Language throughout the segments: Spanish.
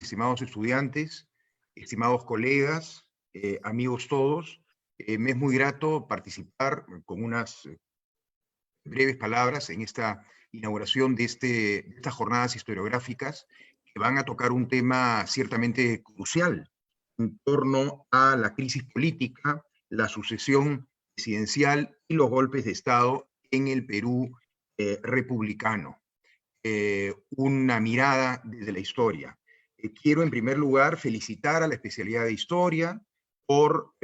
estimados estudiantes, estimados colegas, amigos todos. Me es muy grato participar con unas breves palabras en esta inauguración de estas jornadas historiográficas que van a tocar un tema ciertamente crucial en torno a la crisis política, la sucesión presidencial y los golpes de Estado en el Perú republicano. Una mirada desde la historia. Quiero en primer lugar felicitar a la especialidad de Historia por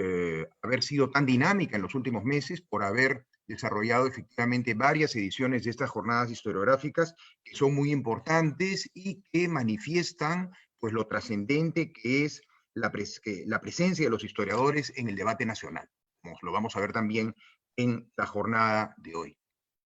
haber sido tan dinámica en los últimos meses, por haber desarrollado efectivamente varias ediciones de estas jornadas historiográficas que son muy importantes y que manifiestan pues lo trascendente que es la presencia de los historiadores en el debate nacional. Como lo vamos a ver también en la jornada de hoy.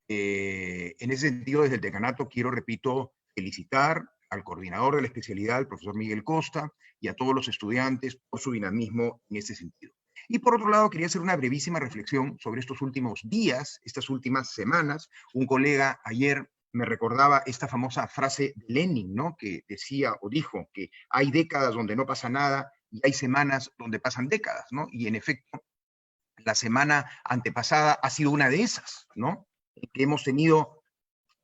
En ese sentido, desde el decanato quiero, repito, felicitar al coordinador de la especialidad, el profesor Miguel Costa, y a todos los estudiantes por su dinamismo en ese sentido. Y por otro lado, quería hacer una brevísima reflexión sobre estos últimos días, estas últimas semanas. Un colega ayer me recordaba esta famosa frase de Lenin, ¿no? Que decía o dijo que hay décadas donde no pasa nada y hay semanas donde pasan décadas, ¿no? Y en efecto, la semana antepasada ha sido una de esas, ¿no? Que hemos tenido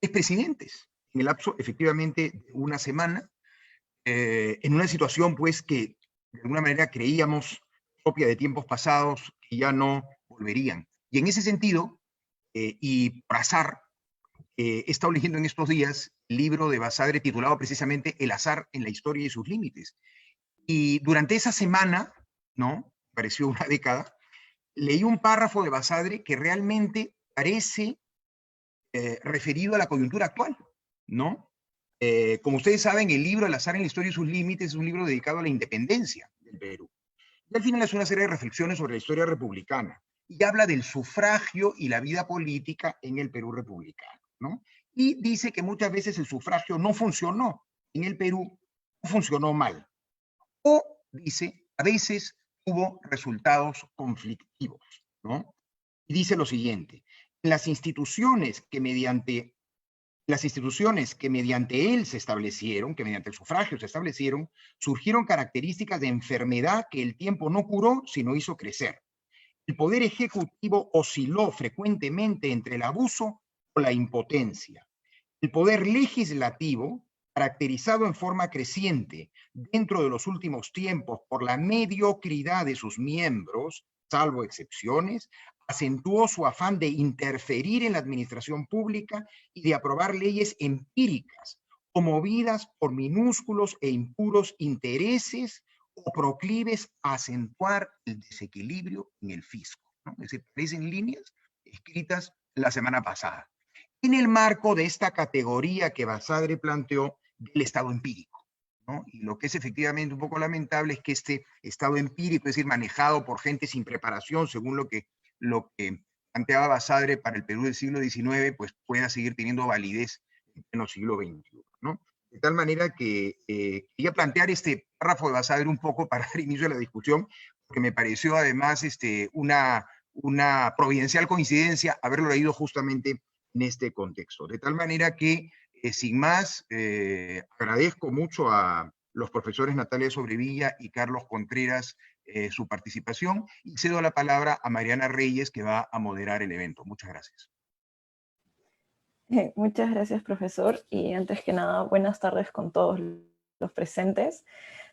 expresidentes en el lapso, efectivamente, de una semana, en una situación, pues, que de alguna manera creíamos propia de tiempos pasados, que ya no volverían. Y en ese sentido, y por azar, he estado leyendo en estos días el libro de Basadre titulado precisamente El azar en la historia y sus límites. Y durante esa semana, ¿no? Pareció una década, leí un párrafo de Basadre que realmente parece referido a la coyuntura actual, ¿no? Como ustedes saben, el libro El azar en la historia y sus límites es un libro dedicado a la independencia del Perú. Y al final hace una serie de reflexiones sobre la historia republicana y habla del sufragio y la vida política en el Perú republicano, ¿no? Y dice que muchas veces el sufragio no funcionó en el Perú, no funcionó mal. O, dice, a veces tuvo resultados conflictivos, ¿no? Y dice lo siguiente: las instituciones que mediante él se establecieron, que mediante el sufragio se establecieron, surgieron características de enfermedad que el tiempo no curó, sino hizo crecer. El poder ejecutivo osciló frecuentemente entre el abuso o la impotencia. El poder legislativo, caracterizado en forma creciente dentro de los últimos tiempos por la mediocridad de sus miembros, salvo excepciones, acentuó su afán de interferir en la administración pública y de aprobar leyes empíricas o movidas por minúsculos e impuros intereses o proclives a acentuar el desequilibrio en el fisco, ¿no? Es decir, parecen líneas escritas la semana pasada, en el marco de esta categoría que Basadre planteó del estado empírico, ¿no? Y lo que es efectivamente un poco lamentable es que este estado empírico, es decir, manejado por gente sin preparación, según lo que planteaba Basadre para el Perú del siglo XIX, pues pueda seguir teniendo validez en el siglo XXI, ¿no? De tal manera que quería plantear este párrafo de Basadre un poco para dar inicio a la discusión, porque me pareció además una providencial coincidencia haberlo leído justamente en este contexto. De tal manera que, sin más, agradezco mucho a los profesores Natalia Sobrevilla y Carlos Contreras su participación, y cedo la palabra a Mariana Reyes, que va a moderar el evento. Muchas gracias. Muchas gracias, profesor. Y antes que nada, buenas tardes con todos los presentes.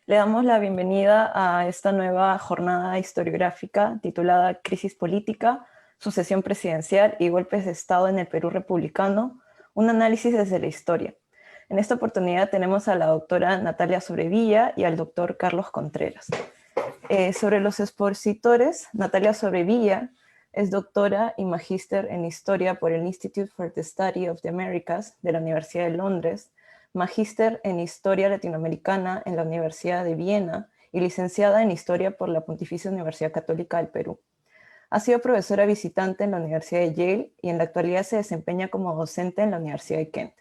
Le damos la bienvenida a esta nueva jornada historiográfica titulada Crisis Política, Sucesión Presidencial y Golpes de Estado en el Perú Republicano, un análisis desde la historia. En esta oportunidad tenemos a la doctora Natalia Sobrevilla y al doctor Carlos Contreras. Sobre los expositores, Natalia Sobrevilla es doctora y magíster en Historia por el Institute for the Study of the Americas de la Universidad de Londres, magíster en Historia Latinoamericana en la Universidad de Viena y licenciada en Historia por la Pontificia Universidad Católica del Perú. Ha sido profesora visitante en la Universidad de Yale y en la actualidad se desempeña como docente en la Universidad de Kent.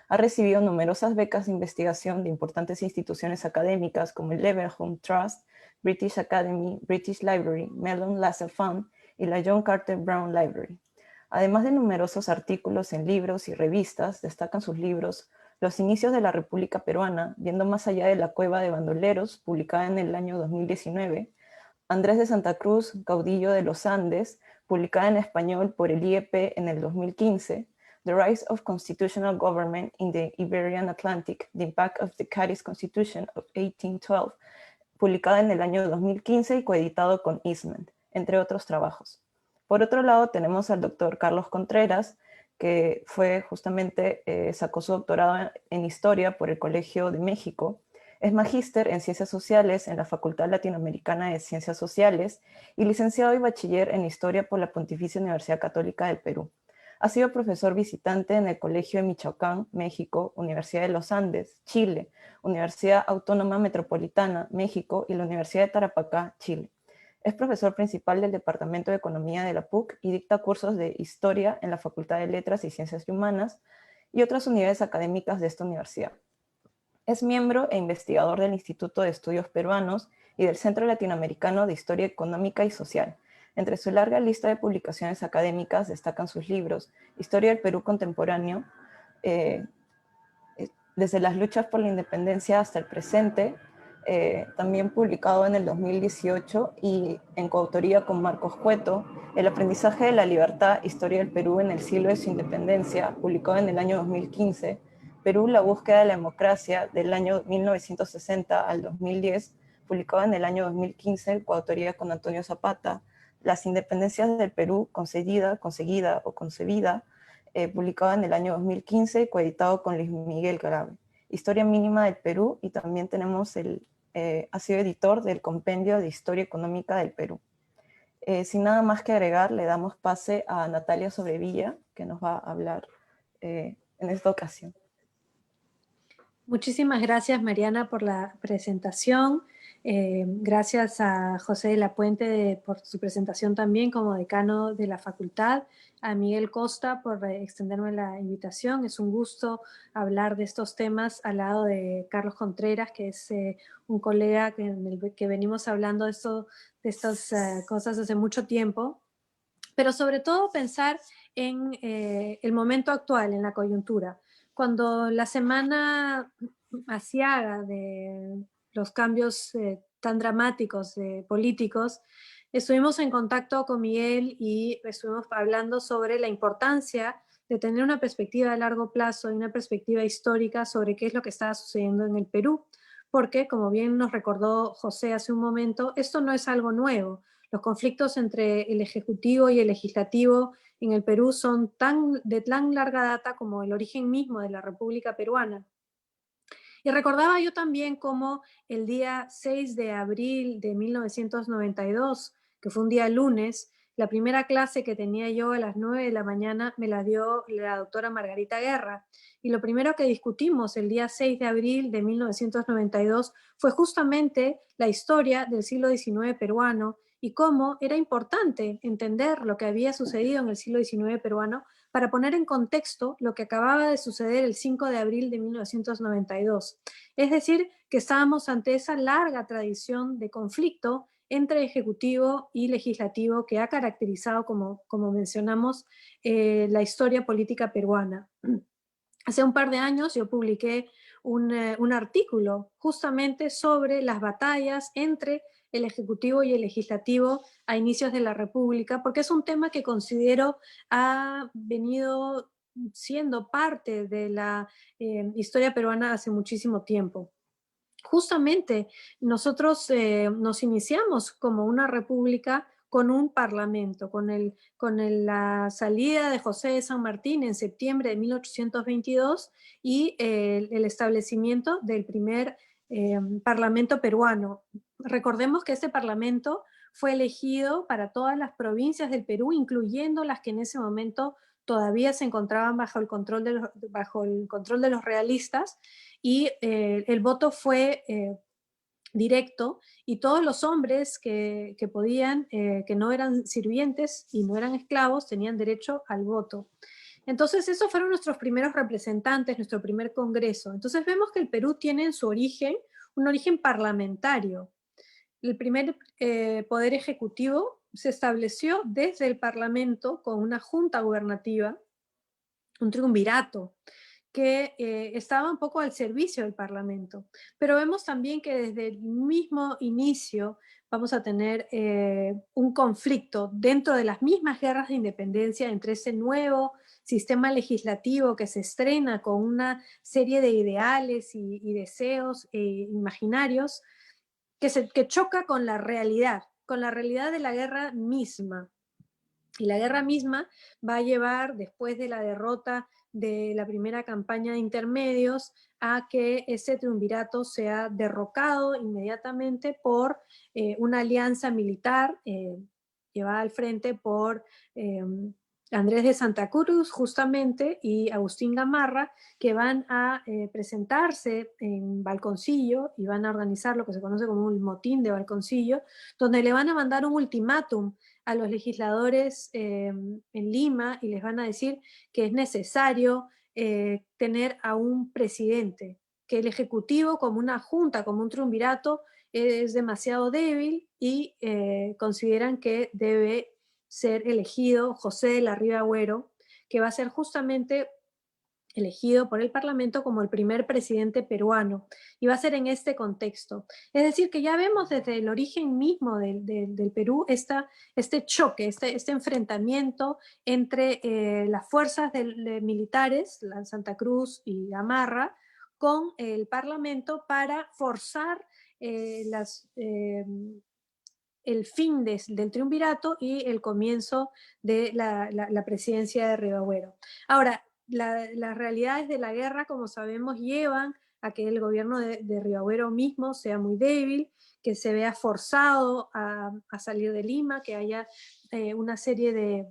Ha recibido numerosas becas de investigación de importantes instituciones académicas como el Leverhulme Trust, British Academy, British Library, Mellon Lassell Fund y la John Carter Brown Library. Además de numerosos artículos en libros y revistas, destacan sus libros Los inicios de la República Peruana, viendo más allá de la cueva de bandoleros, publicada en el año 2019, Andrés de Santa Cruz, caudillo de los Andes, publicada en español por el IEP en el 2015, The Rise of Constitutional Government in the Iberian Atlantic, The Impact of the Cádiz Constitution of 1812, publicada en el año 2015 y coeditado con Eastman, entre otros trabajos. Por otro lado, tenemos al doctor Carlos Contreras, que fue justamente, sacó su doctorado en Historia por el Colegio de México. Es magíster en Ciencias Sociales en la Facultad Latinoamericana de Ciencias Sociales y licenciado y bachiller en Historia por la Pontificia Universidad Católica del Perú. Ha sido profesor visitante en el Colegio de Michoacán, México, Universidad de los Andes, Chile, Universidad Autónoma Metropolitana, México y la Universidad de Tarapacá, Chile. Es profesor principal del Departamento de Economía de la PUC y dicta cursos de Historia en la Facultad de Letras y Ciencias Humanas y otras unidades académicas de esta universidad. Es miembro e investigador del Instituto de Estudios Peruanos y del Centro Latinoamericano de Historia Económica y Social. Entre su larga lista de publicaciones académicas destacan sus libros Historia del Perú Contemporáneo, desde las luchas por la independencia hasta el presente, también publicado en el 2018 y en coautoría con Marcos Cueto, El aprendizaje de la libertad, Historia del Perú en el siglo de su independencia, publicado en el año 2015, Perú, la búsqueda de la democracia, del año 1960 al 2010, publicado en el año 2015, coautoría con Antonio Zapata, Las independencias del Perú, conseguida o concebida, publicado en el año 2015, coeditado con Luis Miguel Grave. Historia mínima del Perú, y también tenemos ha sido editor del Compendio de Historia Económica del Perú. Sin nada más que agregar, le damos pase a Natalia Sobrevilla, que nos va a hablar en esta ocasión. Muchísimas gracias, Mariana, por la presentación. Gracias a José de la Puente por su presentación también como decano de la facultad, a Miguel Costa por extenderme la invitación. Es un gusto hablar de estos temas al lado de Carlos Contreras, que es un colega que venimos hablando de estas cosas hace mucho tiempo, pero sobre todo pensar en el momento actual, en la coyuntura. Cuando la semana aciaga de los cambios tan dramáticos políticos, estuvimos en contacto con Miguel y estuvimos hablando sobre la importancia de tener una perspectiva a largo plazo y una perspectiva histórica sobre qué es lo que estaba sucediendo en el Perú, porque, como bien nos recordó José hace un momento, esto no es algo nuevo. Los conflictos entre el Ejecutivo y el Legislativo en el Perú son de tan larga data como el origen mismo de la República Peruana. Y recordaba yo también cómo el día 6 de abril de 1992, que fue un día lunes, la primera clase que tenía yo a las 9 de la mañana me la dio la doctora Margarita Guerra. Y lo primero que discutimos el día 6 de abril de 1992 fue justamente la historia del siglo XIX peruano y cómo era importante entender lo que había sucedido en el siglo XIX peruano para poner en contexto lo que acababa de suceder el 5 de abril de 1992. Es decir, que estábamos ante esa larga tradición de conflicto entre ejecutivo y legislativo que ha caracterizado, como mencionamos, la historia política peruana. Hace un par de años yo publiqué un artículo justamente sobre las batallas entre el Ejecutivo y el Legislativo a inicios de la República, porque es un tema que considero ha venido siendo parte de la historia peruana hace muchísimo tiempo. Justamente nosotros nos iniciamos como una república con un parlamento, con la salida de José de San Martín en septiembre de 1822 y el establecimiento del primer parlamento peruano. Recordemos que este parlamento fue elegido para todas las provincias del Perú, incluyendo las que en ese momento todavía se encontraban bajo el control de los realistas, y el voto fue directo, y todos los hombres que podían, que no eran sirvientes y no eran esclavos, tenían derecho al voto. Entonces esos fueron nuestros primeros representantes, nuestro primer congreso. Entonces vemos que el Perú tiene en su origen un origen parlamentario. El primer poder ejecutivo se estableció desde el Parlamento con una junta gubernativa, un triunvirato, que estaba un poco al servicio del Parlamento. Pero vemos también que desde el mismo inicio vamos a tener un conflicto dentro de las mismas guerras de independencia entre ese nuevo sistema legislativo que se estrena con una serie de ideales y deseos imaginarios que choca con la realidad de la guerra misma. Y la guerra misma va a llevar, después de la derrota de la primera campaña de intermedios, a que ese triunvirato sea derrocado inmediatamente por una alianza militar llevada al frente por Andrés de Santa Cruz, justamente, y Agustín Gamarra, que van a presentarse en Balconcillo y van a organizar lo que se conoce como un motín de Balconcillo, donde le van a mandar un ultimátum a los legisladores en Lima y les van a decir que es necesario tener a un presidente, que el Ejecutivo como una junta, como un triunvirato, es demasiado débil y consideran que debe ser elegido José de la Riva Agüero, que va a ser justamente elegido por el Parlamento como el primer presidente peruano, y va a ser en este contexto. Es decir, que ya vemos desde el origen mismo del Perú este choque, este enfrentamiento entre las fuerzas militares, la Santa Cruz y Gamarra, con el Parlamento para forzar el fin del triunvirato y el comienzo de la presidencia de Rivagüero. Ahora, las realidades de la guerra, como sabemos, llevan a que el gobierno de Rivagüero mismo sea muy débil, que se vea forzado a salir de Lima, que haya una serie de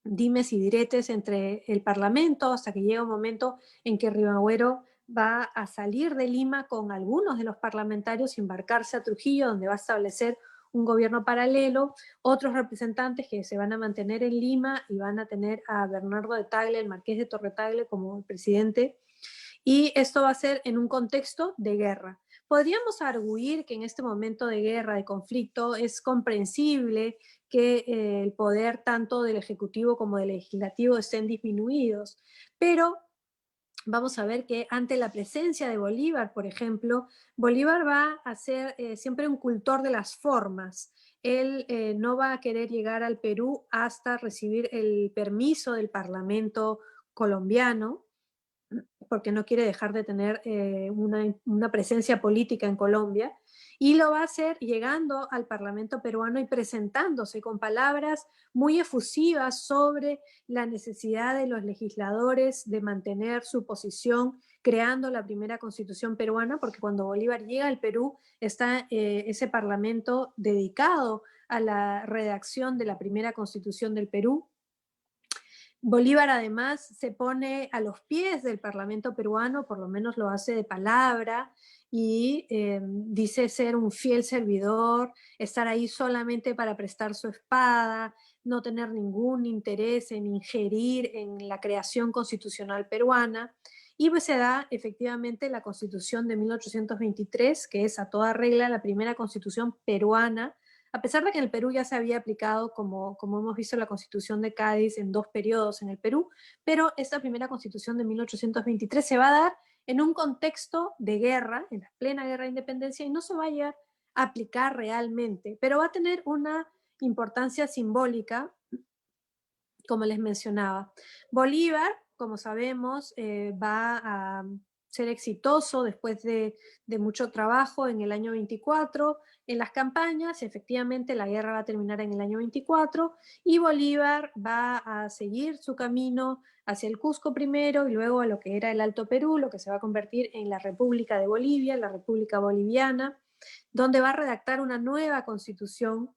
dimes y diretes entre el Parlamento, hasta que llega un momento en que Rivagüero va a salir de Lima con algunos de los parlamentarios y embarcarse a Trujillo, donde va a establecer un gobierno paralelo, otros representantes que se van a mantener en Lima y van a tener a Bernardo de Tagle, el marqués de Torre Tagle, como el presidente, y esto va a ser en un contexto de guerra. Podríamos arguir que en este momento de guerra, de conflicto, es comprensible que el poder tanto del Ejecutivo como del Legislativo estén disminuidos, pero vamos a ver que ante la presencia de Bolívar, por ejemplo, Bolívar va a ser siempre un cultor de las formas. Él no va a querer llegar al Perú hasta recibir el permiso del Parlamento colombiano, porque no quiere dejar de tener una presencia política en Colombia, y lo va a hacer llegando al Parlamento peruano y presentándose con palabras muy efusivas sobre la necesidad de los legisladores de mantener su posición, creando la primera constitución peruana, porque cuando Bolívar llega al Perú está ese parlamento dedicado a la redacción de la primera constitución del Perú. Bolívar además se pone a los pies del Parlamento peruano, por lo menos lo hace de palabra, y dice ser un fiel servidor, estar ahí solamente para prestar su espada, no tener ningún interés en ingerir en la creación constitucional peruana. Y pues se da efectivamente la Constitución de 1823, que es a toda regla la primera constitución peruana, a pesar de que en el Perú ya se había aplicado, como hemos visto, la Constitución de Cádiz en 2 periodos en el Perú, pero esta primera Constitución de 1823 se va a dar en un contexto de guerra, en la plena guerra de independencia, y no se va a llegar a aplicar realmente, pero va a tener una importancia simbólica, como les mencionaba. Bolívar, como sabemos, va a ser exitoso después de mucho trabajo en el año 24 en las campañas. Efectivamente, la guerra va a terminar en el año 24 y Bolívar va a seguir su camino hacia el Cusco primero y luego a lo que era el Alto Perú, lo que se va a convertir en la República de Bolivia, la República Boliviana, donde va a redactar una nueva constitución.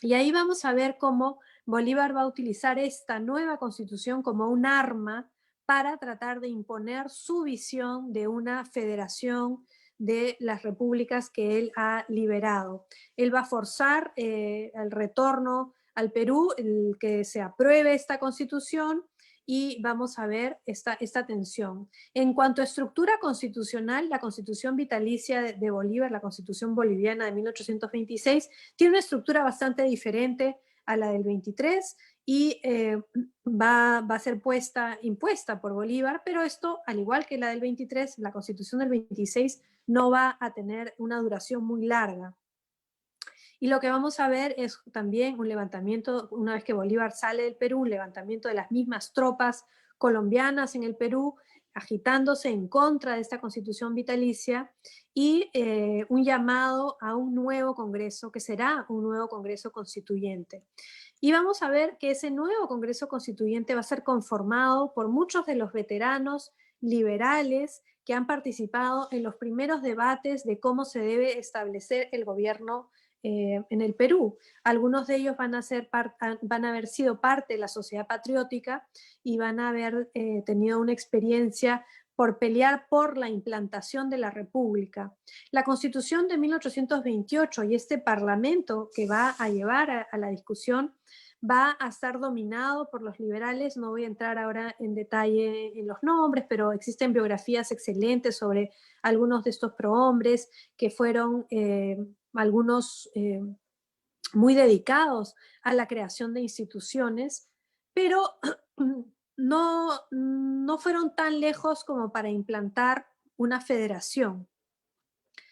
Y ahí vamos a ver cómo Bolívar va a utilizar esta nueva constitución como un arma para tratar de imponer su visión de una federación de las repúblicas que él ha liberado. Él va a forzar el retorno al Perú, el que se apruebe esta constitución, y vamos a ver esta tensión. En cuanto a estructura constitucional, la constitución vitalicia de Bolívar, la constitución boliviana de 1826, tiene una estructura bastante diferente a la del 23 y va a ser impuesta por Bolívar, pero esto, al igual que la del 23, la Constitución del 26 no va a tener una duración muy larga. Y lo que vamos a ver es también un levantamiento, una vez que Bolívar sale del Perú, un levantamiento de las mismas tropas colombianas en el Perú, agitándose en contra de esta constitución vitalicia, y un llamado a un nuevo Congreso, que será un nuevo Congreso constituyente. Y vamos a ver que ese nuevo Congreso constituyente va a ser conformado por muchos de los veteranos liberales que han participado en los primeros debates de cómo se debe establecer el gobierno en el Perú. Algunos de ellos van a haber sido parte de la sociedad patriótica y van a haber tenido una experiencia por pelear por la implantación de la República. La Constitución de 1828 y este Parlamento que va a llevar a la discusión va a estar dominado por los liberales. No voy a entrar ahora en detalle en los nombres, pero existen biografías excelentes sobre algunos de estos prohombres que fueron algunos muy dedicados a la creación de instituciones, pero no fueron tan lejos como para implantar una federación.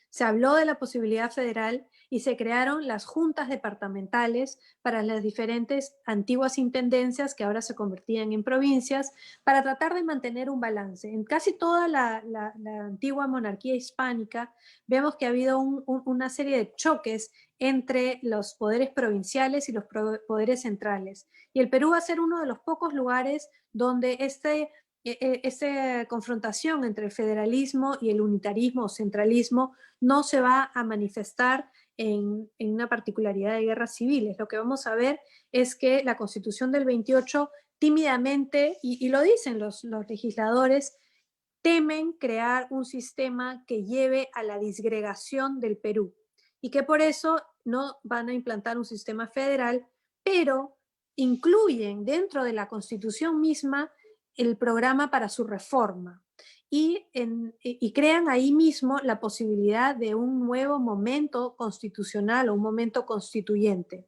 Se habló de la posibilidad federal y se crearon las juntas departamentales para las diferentes antiguas intendencias que ahora se convertían en provincias, para tratar de mantener un balance. En casi toda la antigua monarquía hispánica vemos que ha habido una serie de choques entre los poderes provinciales y los poderes centrales. Y el Perú va a ser uno de los pocos lugares donde esta confrontación entre el federalismo y el unitarismo o centralismo no se va a manifestar en una particularidad de guerras civiles. Lo que vamos a ver es que la Constitución del 28 tímidamente, y lo dicen los legisladores, temen crear un sistema que lleve a la disgregación del Perú y que por eso no van a implantar un sistema federal, pero incluyen dentro de la Constitución misma el programa para su reforma y crean ahí mismo la posibilidad de un nuevo momento constitucional o un momento constituyente.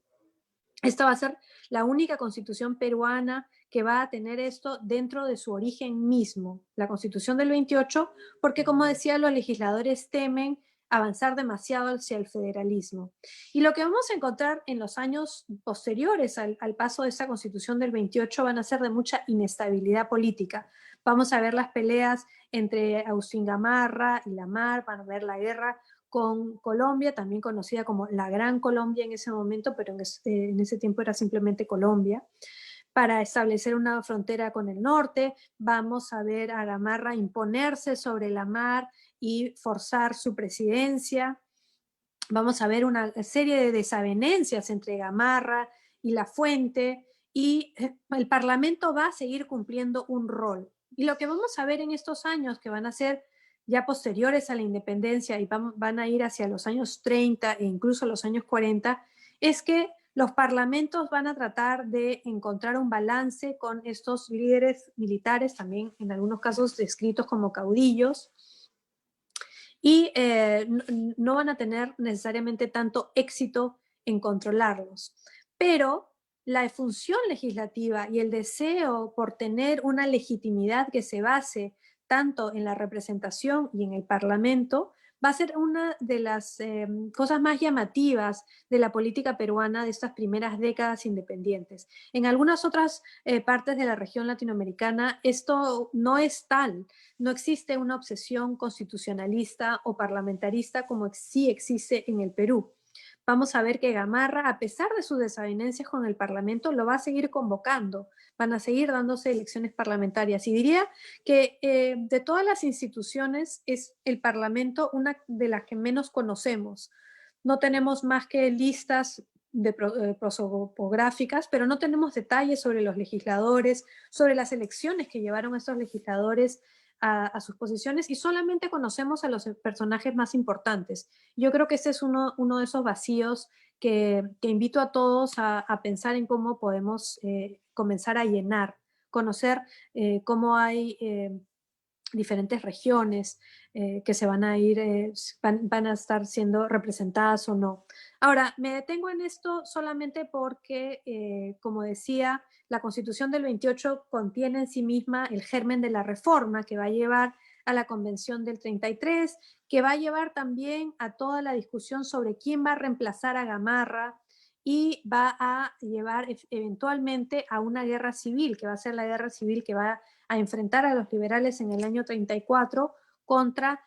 Esta va a ser la única constitución peruana que va a tener esto dentro de su origen mismo, la Constitución del 28, porque como decía, los legisladores temen avanzar demasiado hacia el federalismo. Y lo que vamos a encontrar en los años posteriores al paso de esa Constitución del 28 van a ser de mucha inestabilidad política. Vamos a ver las peleas entre Agustín Gamarra y Lamarck, van a ver la guerra con Colombia, también conocida como la Gran Colombia en ese momento, pero en ese tiempo era simplemente Colombia, para establecer una frontera con el norte. Vamos a ver a Gamarra imponerse sobre la mar y forzar su presidencia. Vamos a ver una serie de desavenencias entre Gamarra y Lafuente, y el Parlamento va a seguir cumpliendo un rol. Y lo que vamos a ver en estos años, que van a ser ya posteriores a la independencia y van a ir hacia los años 30 e incluso los años 40, es que los parlamentos van a tratar de encontrar un balance con estos líderes militares, también en algunos casos descritos como caudillos, y no van a tener necesariamente tanto éxito en controlarlos. Pero la función legislativa y el deseo por tener una legitimidad que se base tanto en la representación y en el Parlamento va a ser una de las cosas más llamativas de la política peruana de estas primeras décadas independientes. En algunas otras partes de la región latinoamericana esto no es tal. No existe una obsesión constitucionalista o parlamentarista como sí existe en el Perú. Vamos a ver que Gamarra, a pesar de sus desavenencias con el Parlamento, lo va a seguir convocando, van a seguir dándose elecciones parlamentarias. Y diría que de todas las instituciones es el Parlamento una de las que menos conocemos. No tenemos más que listas prosopográficas, pero no tenemos detalles sobre los legisladores, sobre las elecciones que llevaron a estos legisladores a sus posiciones, y solamente conocemos a los personajes más importantes. Yo creo que este es uno de esos vacíos que invito a todos a pensar en cómo podemos comenzar a llenar, conocer cómo hay diferentes regiones que se van a ir, van a estar siendo representadas o no. Ahora, me detengo en esto solamente porque, como decía, la Constitución del 28 contiene en sí misma el germen de la reforma que va a llevar a la Convención del 33, que va a llevar también a toda la discusión sobre quién va a reemplazar a Gamarra y va a llevar eventualmente a una guerra civil, que va a ser la guerra civil que va a enfrentar a los liberales en el año 34 contra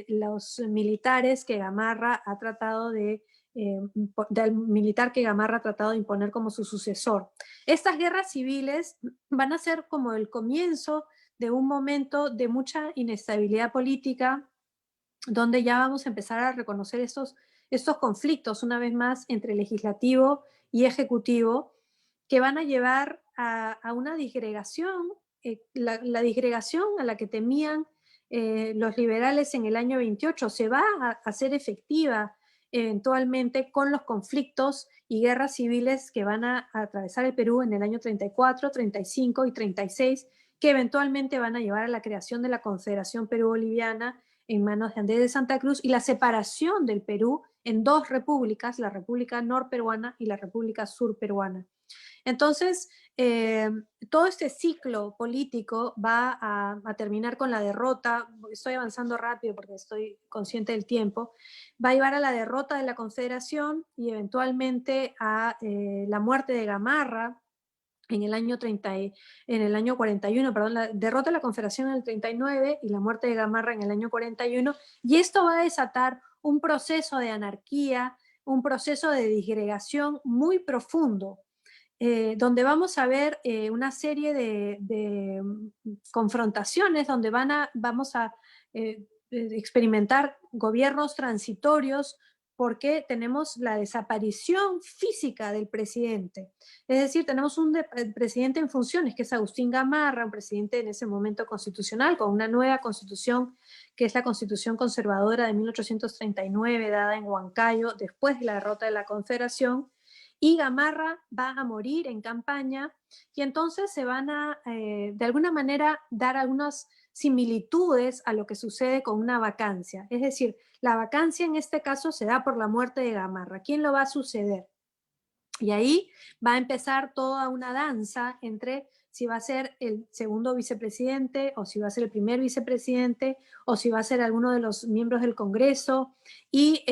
los militares que Gamarra ha tratado del militar que Gamarra ha tratado de imponer como su sucesor. Estas guerras civiles van a ser como el comienzo de un momento de mucha inestabilidad política, donde ya vamos a empezar a reconocer estos conflictos, una vez más, entre legislativo y ejecutivo, que van a llevar a una disgregación, la disgregación a la que temían los liberales en el año 28 se va a hacer efectiva eventualmente con los conflictos y guerras civiles que van a atravesar el Perú en el año 34, 35 y 36, que eventualmente van a llevar a la creación de la Confederación Perú-Boliviana en manos de Andrés de Santa Cruz y la separación del Perú en dos repúblicas, la República Norperuana y la República Surperuana. Entonces, todo este ciclo político va a terminar con la derrota, estoy avanzando rápido porque estoy consciente del tiempo, va a llevar a la derrota de la Confederación y eventualmente a la muerte de Gamarra en el año 41, perdón, la derrota de la Confederación en el 39 y la muerte de Gamarra en el año 41, y esto va a desatar un proceso de anarquía, un proceso de disgregación muy profundo, donde vamos a ver una serie de confrontaciones, donde vamos a experimentar gobiernos transitorios, porque tenemos la desaparición física del presidente. Es decir, tenemos un presidente en funciones, que es Agustín Gamarra, un presidente en ese momento constitucional, con una nueva constitución, que es la Constitución Conservadora de 1839, dada en Huancayo, después de la derrota de la Confederación, y Gamarra va a morir en campaña, y entonces se van a, de alguna manera, dar algunas similitudes a lo que sucede con una vacancia. Es decir, la vacancia en este caso se da por la muerte de Gamarra. ¿Quién lo va a suceder? Y ahí va a empezar toda una danza entre si va a ser el segundo vicepresidente o si va a ser el primer vicepresidente o si va a ser alguno de los miembros del Congreso, y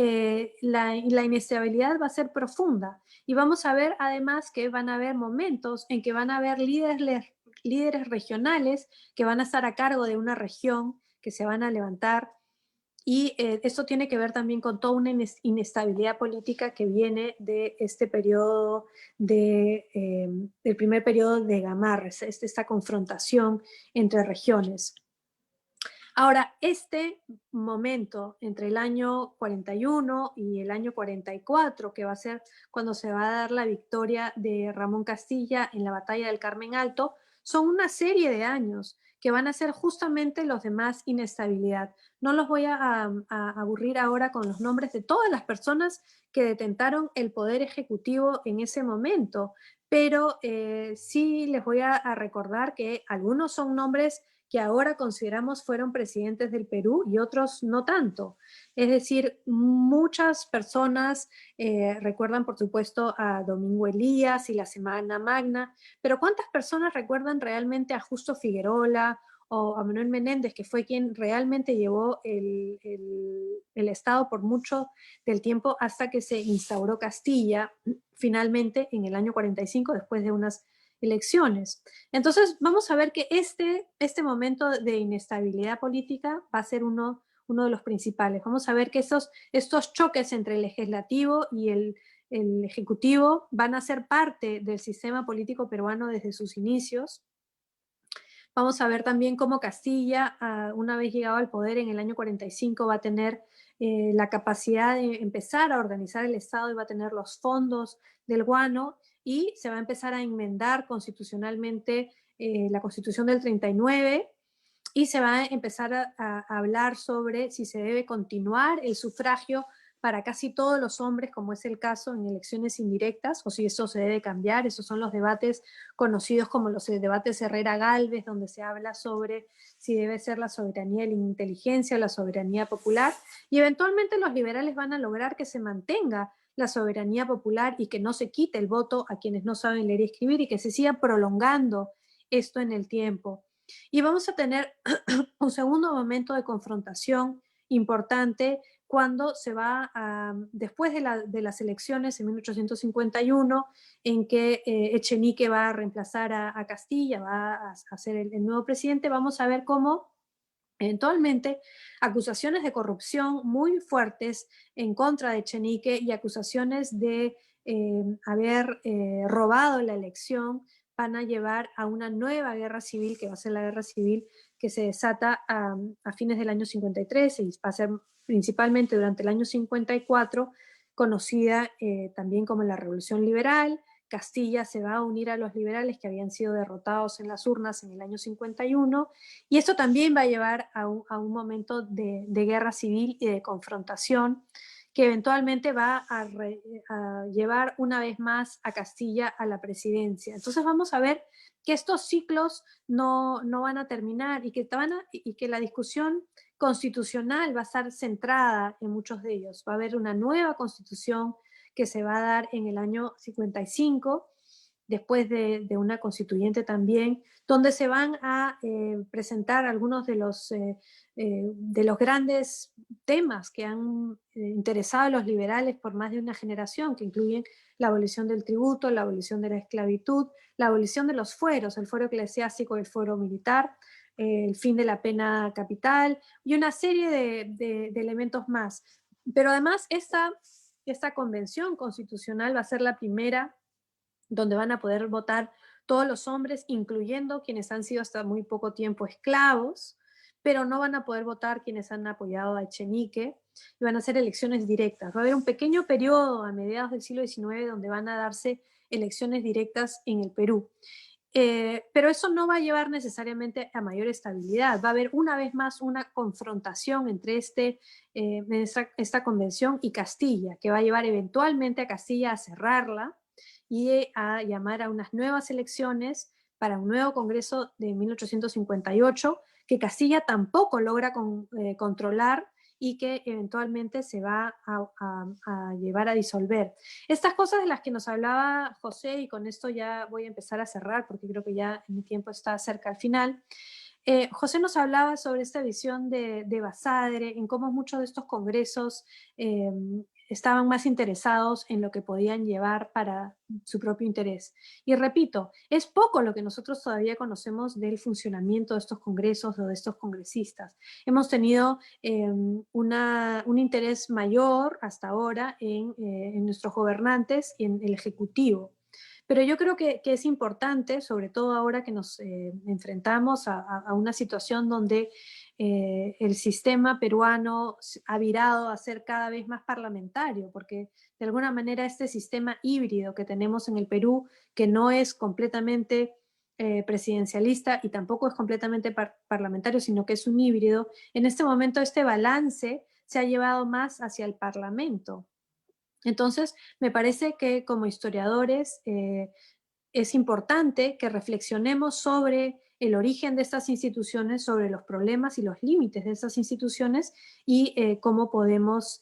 la inestabilidad va a ser profunda. Y vamos a ver además que van a haber momentos en que van a haber líderes regionales que van a estar a cargo de una región, que se van a levantar. Y esto tiene que ver también con toda una inestabilidad política que viene de este periodo, del primer periodo de Gamarra, esta confrontación entre regiones. Ahora, este momento entre el año 41 y el año 44, que va a ser cuando se va a dar la victoria de Ramón Castilla en la batalla del Carmen Alto, son una serie de años que van a ser justamente los de más inestabilidad. No los voy a aburrir ahora con los nombres de todas las personas que detentaron el poder ejecutivo en ese momento, pero sí les voy a recordar que algunos son nombres que ahora consideramos fueron presidentes del Perú y otros no tanto. Es decir, muchas personas recuerdan, por supuesto, a Domingo Elías y la Semana Magna, pero ¿cuántas personas recuerdan realmente a Justo Figuerola o a Manuel Menéndez, que fue quien realmente llevó el Estado por mucho del tiempo hasta que se instauró Castilla, finalmente en el año 45, después de unas elecciones? Entonces, vamos a ver que este momento de inestabilidad política va a ser uno de los principales. Vamos a ver que estos choques entre el legislativo y el ejecutivo van a ser parte del sistema político peruano desde sus inicios. Vamos a ver también cómo Castilla, una vez llegado al poder en el año 45, va a tener la capacidad de empezar a organizar el Estado y va a tener los fondos del guano, y se va a empezar a enmendar constitucionalmente la Constitución del 39, y se va a empezar a hablar sobre si se debe continuar el sufragio para casi todos los hombres, como es el caso en elecciones indirectas, o si eso se debe cambiar. Esos son los debates conocidos como los debates Herrera-Gálvez, donde se habla sobre si debe ser la soberanía de la inteligencia o la soberanía popular, y eventualmente los liberales van a lograr que se mantenga la soberanía popular y que no se quite el voto a quienes no saben leer y escribir, y que se siga prolongando esto en el tiempo. Y vamos a tener un segundo momento de confrontación importante cuando se va a, después de las elecciones en 1851, en que Echenique va a reemplazar a Castilla, va a ser el nuevo presidente. Vamos a ver cómo eventualmente acusaciones de corrupción muy fuertes en contra de Echenique y acusaciones de haber robado la elección van a llevar a una nueva guerra civil, que va a ser la guerra civil que se desata a fines del año 53 y va a ser principalmente durante el año 54, conocida también como la Revolución Liberal. Castilla se va a unir a los liberales que habían sido derrotados en las urnas en el año 51, y esto también va a llevar a un momento de guerra civil y de confrontación que eventualmente va a llevar una vez más a Castilla a la presidencia. Entonces vamos a ver que estos ciclos no van a terminar, y que la discusión constitucional va a estar centrada en muchos de ellos. Va a haber una nueva constitución que se va a dar en el año 55, después de una constituyente también, donde se van a presentar algunos de los grandes temas que han interesado a los liberales por más de una generación, que incluyen la abolición del tributo, la abolición de la esclavitud, la abolición de los fueros, el fuero eclesiástico y el fuero militar, el fin de la pena capital y una serie de elementos más. Pero además esta convención constitucional va a ser la primera donde van a poder votar todos los hombres, incluyendo quienes han sido hasta muy poco tiempo esclavos, pero no van a poder votar quienes han apoyado a Echenique, y van a ser elecciones directas. Va a haber un pequeño periodo a mediados del siglo XIX donde van a darse elecciones directas en el Perú. Pero eso no va a llevar necesariamente a mayor estabilidad. Va a haber una vez más una confrontación entre esta convención y Castilla, que va a llevar eventualmente a Castilla a cerrarla y a llamar a unas nuevas elecciones para un nuevo Congreso de 1858, que Castilla tampoco logra controlar y que eventualmente se va a llevar a disolver. Estas cosas de las que nos hablaba José, y con esto ya voy a empezar a cerrar porque creo que ya mi tiempo está cerca al final. José nos hablaba sobre esta visión de Basadre, en cómo muchos de estos congresos estaban más interesados en lo que podían llevar para su propio interés. Y repito, es poco lo que nosotros todavía conocemos del funcionamiento de estos congresos o de estos congresistas. Hemos tenido un interés mayor hasta ahora en nuestros gobernantes y en el Ejecutivo. Pero yo creo que es importante, sobre todo ahora que nos enfrentamos a una situación donde el sistema peruano ha virado a ser cada vez más parlamentario, porque de alguna manera este sistema híbrido que tenemos en el Perú, que no es completamente presidencialista y tampoco es completamente parlamentario, sino que es un híbrido, en este momento este balance se ha llevado más hacia el Parlamento. Entonces, me parece que como historiadores es importante que reflexionemos sobre el origen de estas instituciones, sobre los problemas y los límites de estas instituciones y cómo podemos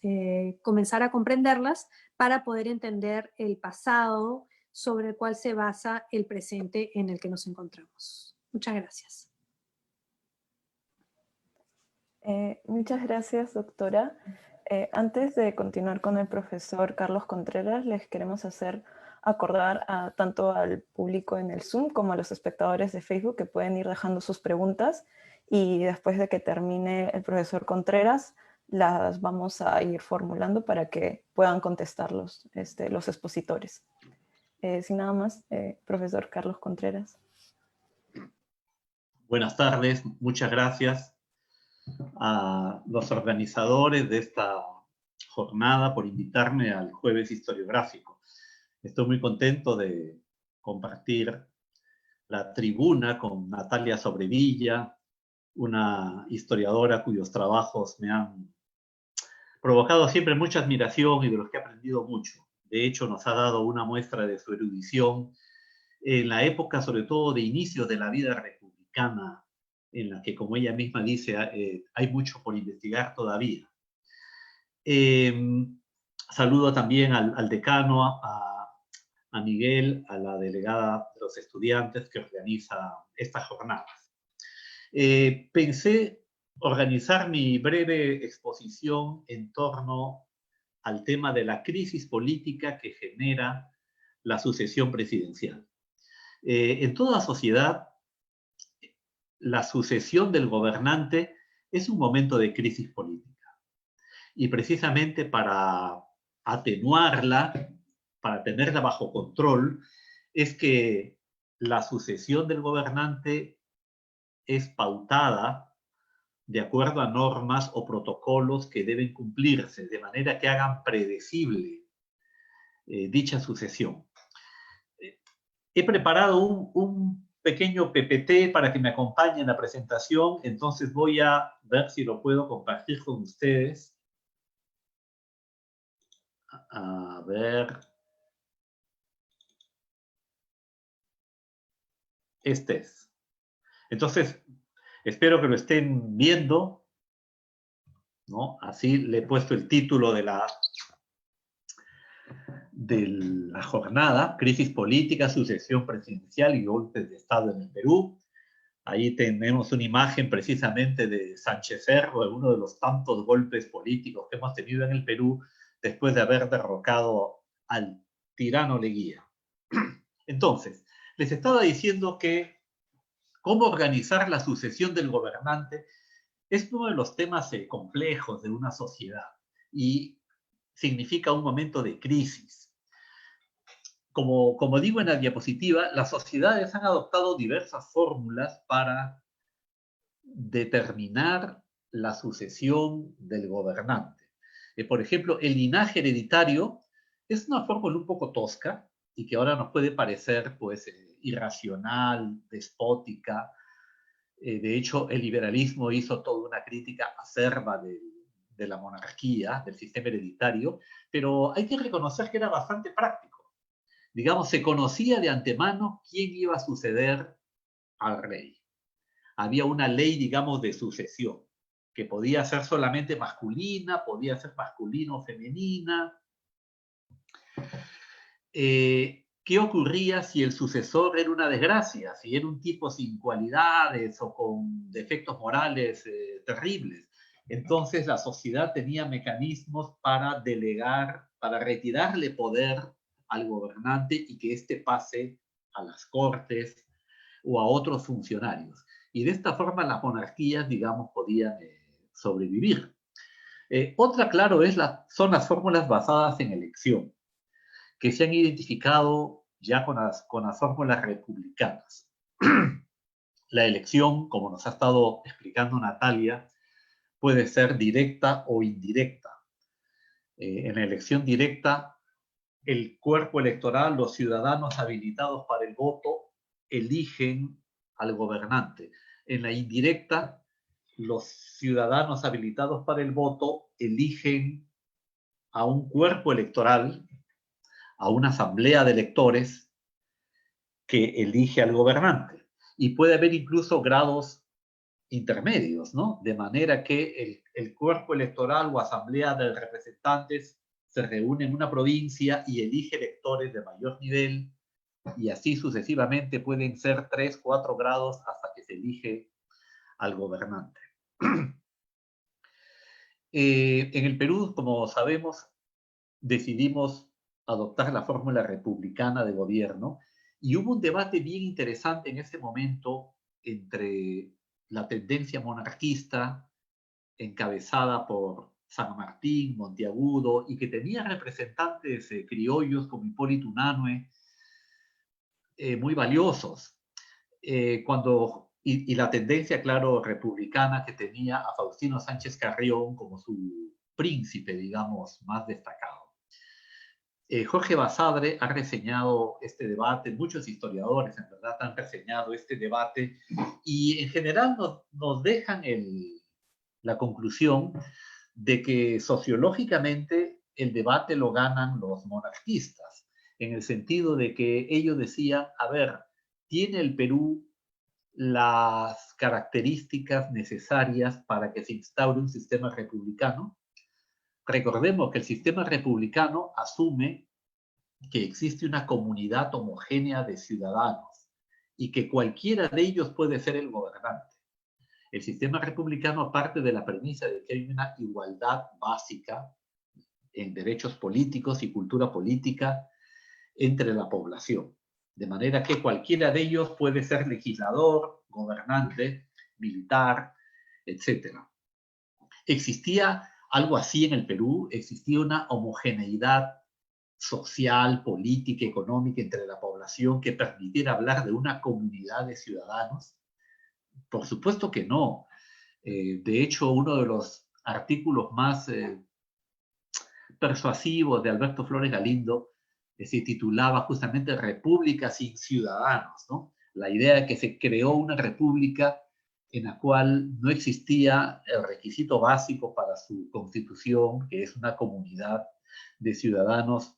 comenzar a comprenderlas para poder entender el pasado sobre el cual se basa el presente en el que nos encontramos. Muchas gracias. Muchas gracias, doctora. Antes de continuar con el profesor Carlos Contreras, les queremos hacer acordar tanto al público en el Zoom como a los espectadores de Facebook que pueden ir dejando sus preguntas, y después de que termine el profesor Contreras las vamos a ir formulando para que puedan contestar los expositores. Sin nada más, profesor Carlos Contreras. Buenas tardes, muchas gracias a los organizadores de esta jornada por invitarme al Jueves Historiográfico. Estoy muy contento de compartir la tribuna con Natalia Sobrevilla, una historiadora cuyos trabajos me han provocado siempre mucha admiración y de los que he aprendido mucho. De hecho, nos ha dado una muestra de su erudición en la época, sobre todo, de inicios de la vida republicana, en la que, como ella misma dice, hay mucho por investigar todavía. Saludo también al decano, a Miguel, a la delegada de los estudiantes que organiza estas jornadas. Pensé organizar mi breve exposición en torno al tema de la crisis política que genera la sucesión presidencial. En toda sociedad, la sucesión del gobernante es un momento de crisis política. Y precisamente para atenuarla, para tenerla bajo control, es que la sucesión del gobernante es pautada de acuerdo a normas o protocolos que deben cumplirse, de manera que hagan predecible dicha sucesión. He preparado un pequeño PPT para que me acompañe en la presentación, entonces voy a ver si lo puedo compartir con ustedes. A ver. Este es. Entonces, espero que lo estén viendo, ¿no? Así le he puesto el título de la jornada, Crisis Política, Sucesión Presidencial y Golpes de Estado en el Perú. Ahí tenemos una imagen precisamente de Sánchez Cerro, de uno de los tantos golpes políticos que hemos tenido en el Perú después de haber derrocado al tirano Leguía. Entonces, les estaba diciendo que cómo organizar la sucesión del gobernante es uno de los temas complejos de una sociedad y significa un momento de crisis. Como digo en la diapositiva, las sociedades han adoptado diversas fórmulas para determinar la sucesión del gobernante. Por ejemplo, el linaje hereditario es una fórmula un poco tosca y que ahora nos puede parecer pues, irracional, despótica. De hecho, el liberalismo hizo toda una crítica acerba de la monarquía, del sistema hereditario, pero hay que reconocer que era bastante práctico. Digamos, se conocía de antemano quién iba a suceder al rey. Había una ley, digamos, de sucesión, que podía ser solamente masculina, podía ser masculino o femenina. ¿Qué ocurría si el sucesor era una desgracia? Si era un tipo sin cualidades o con defectos morales terribles. Entonces la sociedad tenía mecanismos para delegar, para retirarle poder al gobernante y que éste pase a las cortes o a otros funcionarios. Y de esta forma las monarquías, digamos, podían sobrevivir. Otra, claro, son las fórmulas basadas en elección, que se han identificado ya con las fórmulas republicanas. La elección, como nos ha estado explicando Natalia, puede ser directa o indirecta. En la elección directa, el cuerpo electoral, los ciudadanos habilitados para el voto, eligen al gobernante. En la indirecta, los ciudadanos habilitados para el voto eligen a un cuerpo electoral, a una asamblea de electores que elige al gobernante. Y puede haber incluso grados intermedios, ¿no? De manera que el cuerpo electoral o asamblea de representantes se reúne en una provincia y elige electores de mayor nivel, y así sucesivamente pueden ser 3, 4 grados hasta que se elige al gobernante. En el Perú, como sabemos, decidimos adoptar la fórmula republicana de gobierno y hubo un debate bien interesante en ese momento entre la tendencia monarquista encabezada por San Martín, Monteagudo, y que tenía representantes criollos como Hipólito Unanue, muy valiosos, y la tendencia, claro, republicana que tenía a Faustino Sánchez Carrión como su príncipe, digamos, más destacado. Jorge Basadre ha reseñado este debate, muchos historiadores en verdad han reseñado este debate y en general nos dejan la conclusión de que sociológicamente el debate lo ganan los monarquistas, en el sentido de que ellos decían, a ver, ¿tiene el Perú las características necesarias para que se instaure un sistema republicano? Recordemos que el sistema republicano asume que existe una comunidad homogénea de ciudadanos y que cualquiera de ellos puede ser el gobernante. El sistema republicano parte de la premisa de que hay una igualdad básica en derechos políticos y cultura política entre la población, de manera que cualquiera de ellos puede ser legislador, gobernante, militar, etc. ¿Existía algo así en el Perú? ¿Existía una homogeneidad social, política, económica entre la población que permitiera hablar de una comunidad de ciudadanos? Por supuesto que no. De hecho, uno de los artículos más persuasivos de Alberto Flores Galindo se titulaba justamente República sin ciudadanos, ¿no? La idea de que se creó una república en la cual no existía el requisito básico para su constitución, que es una comunidad de ciudadanos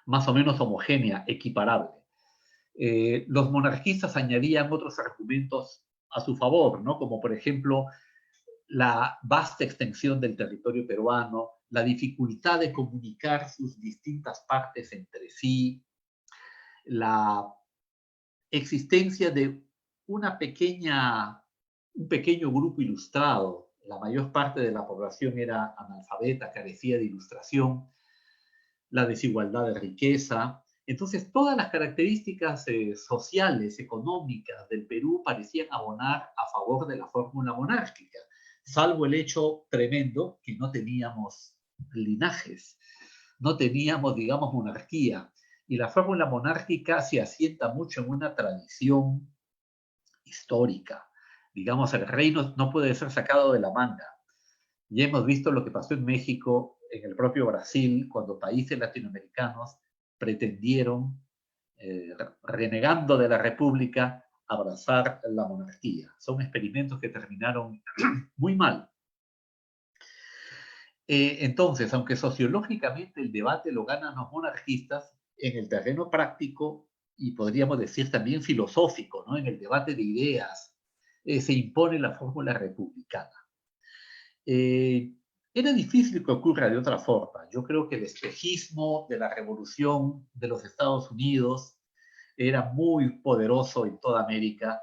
más o menos homogénea, equiparable. Los monarquistas añadían otros argumentos a su favor, ¿no? Como por ejemplo la vasta extensión del territorio peruano, la dificultad de comunicar sus distintas partes entre sí, la existencia de un pequeño grupo ilustrado. La mayor parte de la población era analfabeta, carecía de ilustración, la desigualdad de riqueza. Entonces, todas las características sociales, económicas del Perú parecían abonar a favor de la fórmula monárquica, salvo el hecho tremendo que no teníamos linajes, no teníamos, digamos, monarquía. Y la fórmula monárquica se asienta mucho en una tradición histórica. Digamos, el reino no puede ser sacado de la manga. Ya hemos visto lo que pasó en México, en el propio Brasil, cuando países latinoamericanos pretendieron, renegando de la república, abrazar la monarquía. Son experimentos que terminaron muy mal. Entonces, aunque sociológicamente el debate lo ganan los monarquistas, en el terreno práctico y podríamos decir también filosófico, ¿no? En el debate de ideas, se impone la fórmula republicana. Era difícil que ocurra de otra forma. Yo creo que el espejismo de la revolución de los Estados Unidos era muy poderoso en toda América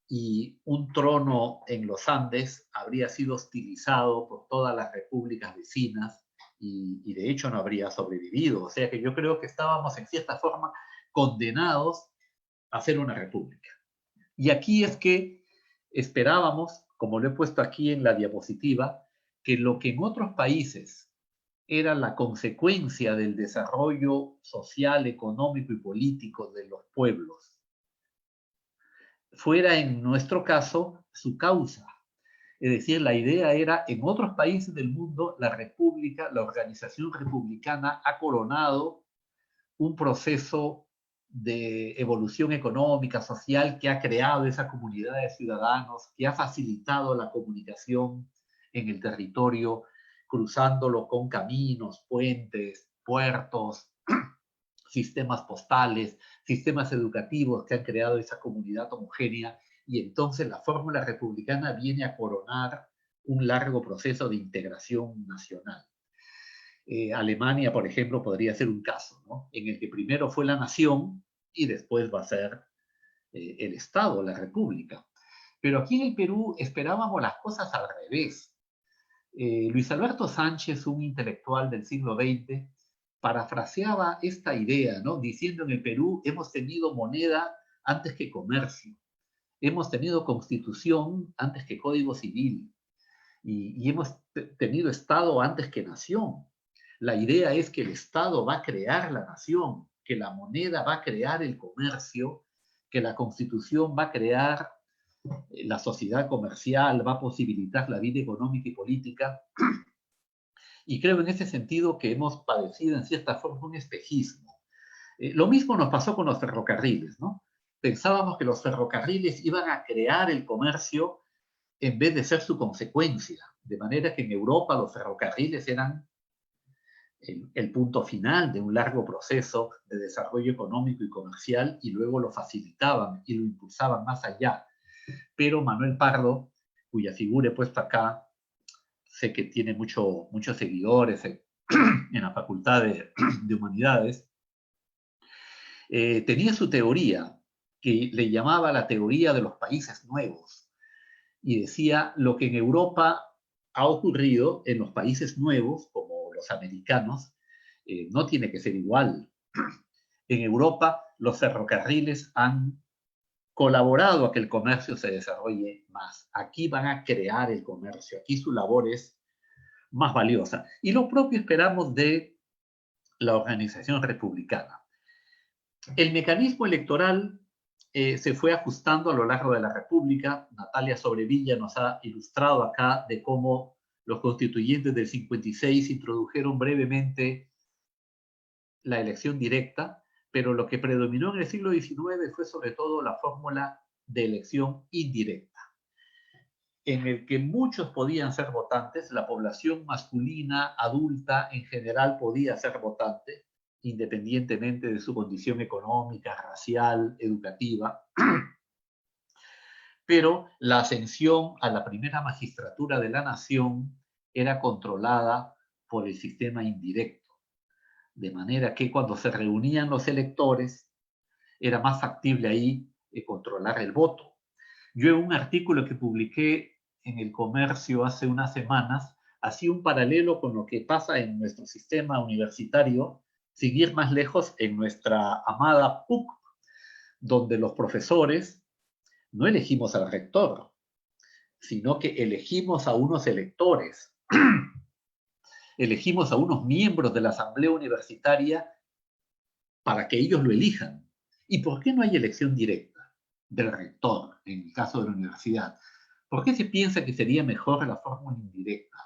y un trono en los Andes habría sido hostilizado por todas las repúblicas vecinas y de hecho no habría sobrevivido. O sea que yo creo que estábamos en cierta forma condenados a ser una república. Y aquí es que esperábamos, como lo he puesto aquí en la diapositiva, que lo que en otros países era la consecuencia del desarrollo social, económico y político de los pueblos, fuera en nuestro caso su causa. Es decir, la idea era, en otros países del mundo, la república, la organización republicana ha coronado un proceso de evolución económica, social, que ha creado esa comunidad de ciudadanos, que ha facilitado la comunicación en el territorio, cruzándolo con caminos, puentes, puertos, sistemas postales, sistemas educativos que han creado esa comunidad homogénea, y entonces la fórmula republicana viene a coronar un largo proceso de integración nacional. Alemania, por ejemplo, podría ser un caso, ¿no? En el que primero fue la nación y después va a ser el Estado, la república. Pero aquí en el Perú esperábamos las cosas al revés. Luis Alberto Sánchez, un intelectual del siglo XX, parafraseaba esta idea, ¿no? Diciendo: en el Perú hemos tenido moneda antes que comercio, hemos tenido constitución antes que código civil y hemos tenido Estado antes que nación. La idea es que el Estado va a crear la nación, que la moneda va a crear el comercio, que la constitución va a crear la sociedad comercial, va a posibilitar la vida económica y política. Y creo en ese sentido que hemos padecido en cierta forma un espejismo. Lo mismo nos pasó con los ferrocarriles, ¿no? Pensábamos que los ferrocarriles iban a crear el comercio en vez de ser su consecuencia. De manera que en Europa los ferrocarriles eran el punto final de un largo proceso de desarrollo económico y comercial, y luego lo facilitaban y lo impulsaban más allá. Pero Manuel Pardo, cuya figura he puesto acá, sé que tiene muchos seguidores en la Facultad de Humanidades, tenía su teoría, que le llamaba la teoría de los países nuevos, y decía: lo que en Europa ha ocurrido en los países nuevos, como los americanos, no tiene que ser igual. En Europa, los ferrocarriles han colaborado a que el comercio se desarrolle más. Aquí van a crear el comercio, aquí su labor es más valiosa. Y lo propio esperamos de la organización republicana. El mecanismo electoral se fue ajustando a lo largo de la República. Natalia Sobrevilla nos ha ilustrado acá de cómo los constituyentes del 56 introdujeron brevemente la elección directa, pero lo que predominó en el siglo XIX fue sobre todo la fórmula de elección indirecta, en el que muchos podían ser votantes. La población masculina adulta en general podía ser votante, independientemente de su condición económica, racial, educativa. Pero la ascensión a la primera magistratura de la nación era controlada por el sistema indirecto, de manera que cuando se reunían los electores era más factible ahí controlar el voto. Yo en un artículo que publiqué en El Comercio hace unas semanas hacía un paralelo con lo que pasa en nuestro sistema universitario, sin ir más lejos, en nuestra amada PUC, donde los profesores no elegimos al rector, sino que elegimos a unos electores, elegimos a unos miembros de la asamblea universitaria para que ellos lo elijan. ¿Y por qué no hay elección directa del rector en el caso de la universidad? ¿Por qué se piensa que sería mejor la fórmula indirecta?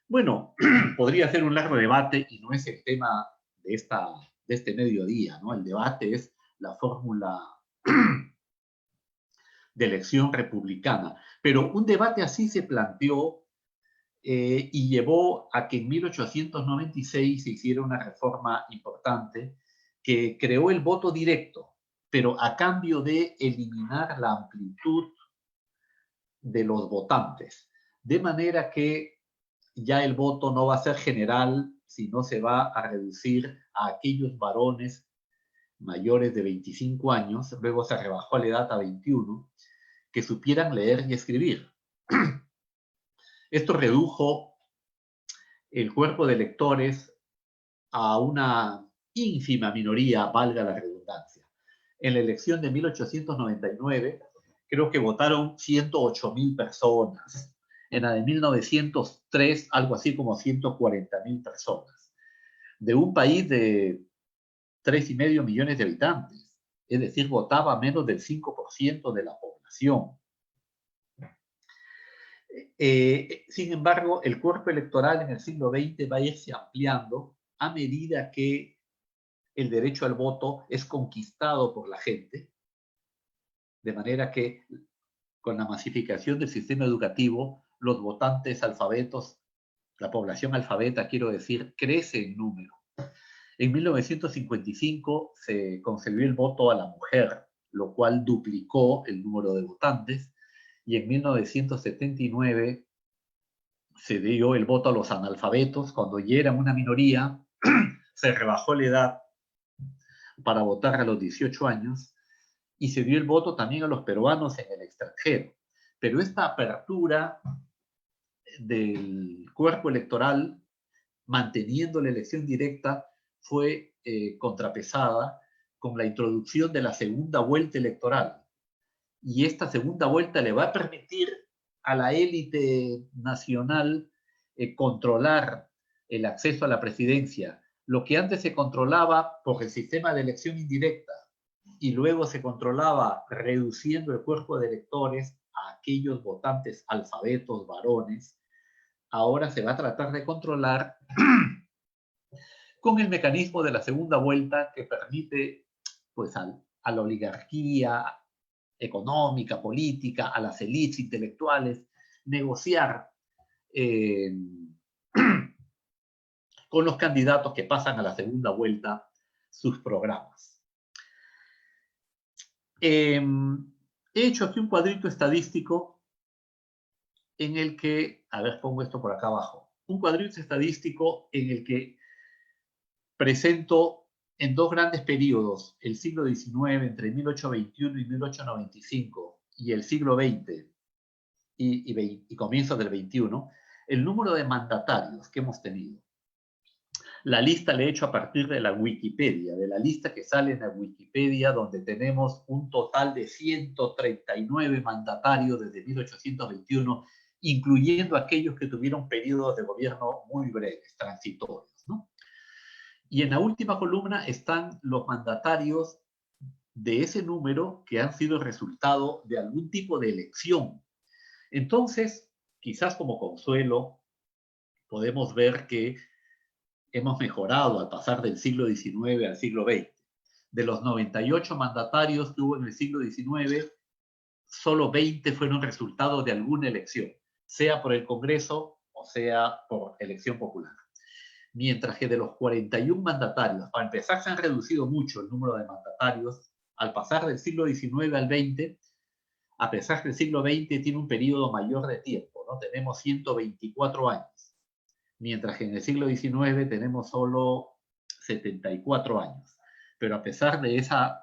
Bueno, podría ser un largo debate y no es el tema de este mediodía, ¿no? El debate es la fórmula de elección republicana. Pero un debate así se planteó y llevó a que en 1896 se hiciera una reforma importante que creó el voto directo, pero a cambio de eliminar la amplitud de los votantes. De manera que ya el voto no va a ser general, sino se va a reducir a aquellos varones mayores de 25 años, luego se rebajó la edad a 21, que supieran leer y escribir. Esto redujo el cuerpo de electores a una ínfima minoría, valga la redundancia. En la elección de 1899, creo que votaron 108.000 personas. En la de 1903, algo así como 140.000 personas. De un país de 3,5 millones de habitantes. Es decir, votaba menos del 5% de la población. Sin embargo, el cuerpo electoral en el siglo XX va a irse ampliando a medida que el derecho al voto es conquistado por la gente, de manera que con la masificación del sistema educativo, los votantes alfabetos, la población alfabeta, quiero decir, crece en número. En 1955 se concedió el voto a la mujer, lo cual duplicó el número de votantes, y en 1979 se dio el voto a los analfabetos. Cuando ya eran una minoría, se rebajó la edad para votar a los 18 años y se dio el voto también a los peruanos en el extranjero. Pero esta apertura del cuerpo electoral, manteniendo la elección directa, fue contrapesada con la introducción de la segunda vuelta electoral. Y esta segunda vuelta le va a permitir a la élite nacional controlar el acceso a la presidencia. Lo que antes se controlaba por el sistema de elección indirecta y luego se controlaba reduciendo el cuerpo de electores a aquellos votantes alfabetos, varones, ahora se va a tratar de controlar con el mecanismo de la segunda vuelta, que permite pues, a la oligarquía, económica, política, a las élites intelectuales, negociar con los candidatos que pasan a la segunda vuelta sus programas. He hecho aquí un cuadrito estadístico en el que, a ver, pongo esto por acá abajo, un cuadrito estadístico en el que presento en dos grandes periodos, el siglo XIX entre 1821 y 1895 y el siglo XX y comienzos del XXI, el número de mandatarios que hemos tenido. La lista la he hecho a partir de la Wikipedia, de la lista que sale en la Wikipedia, donde tenemos un total de 139 mandatarios desde 1821, incluyendo aquellos que tuvieron periodos de gobierno muy breves, transitorios, ¿no? Y en la última columna están los mandatarios de ese número que han sido resultado de algún tipo de elección. Entonces, quizás como consuelo, podemos ver que hemos mejorado al pasar del siglo XIX al siglo XX. De los 98 mandatarios que hubo en el siglo XIX, solo 20 fueron resultado de alguna elección, sea por el Congreso o sea por elección popular. Mientras que de los 41 mandatarios, para empezar se han reducido mucho el número de mandatarios, al pasar del siglo XIX al XX, a pesar que el siglo XX tiene un periodo mayor de tiempo, ¿no? Tenemos 124 años, mientras que en el siglo XIX tenemos solo 74 años. Pero a pesar de esa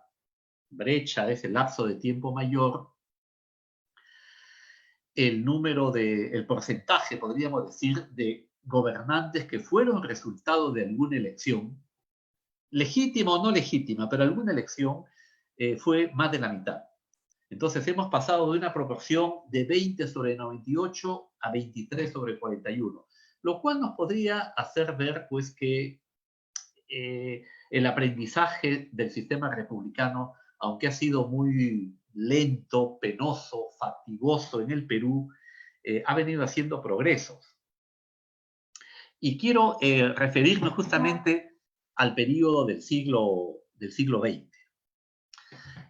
brecha, de ese lapso de tiempo mayor, el porcentaje, podríamos decir, de gobernantes que fueron resultado de alguna elección, legítima o no legítima, pero alguna elección, fue más de la mitad. Entonces hemos pasado de una proporción de 20 sobre 98 a 23 sobre 41, lo cual nos podría hacer ver pues que el aprendizaje del sistema republicano, aunque ha sido muy lento, penoso, fatigoso en el Perú, ha venido haciendo progresos. Y quiero referirme justamente al periodo del siglo XX.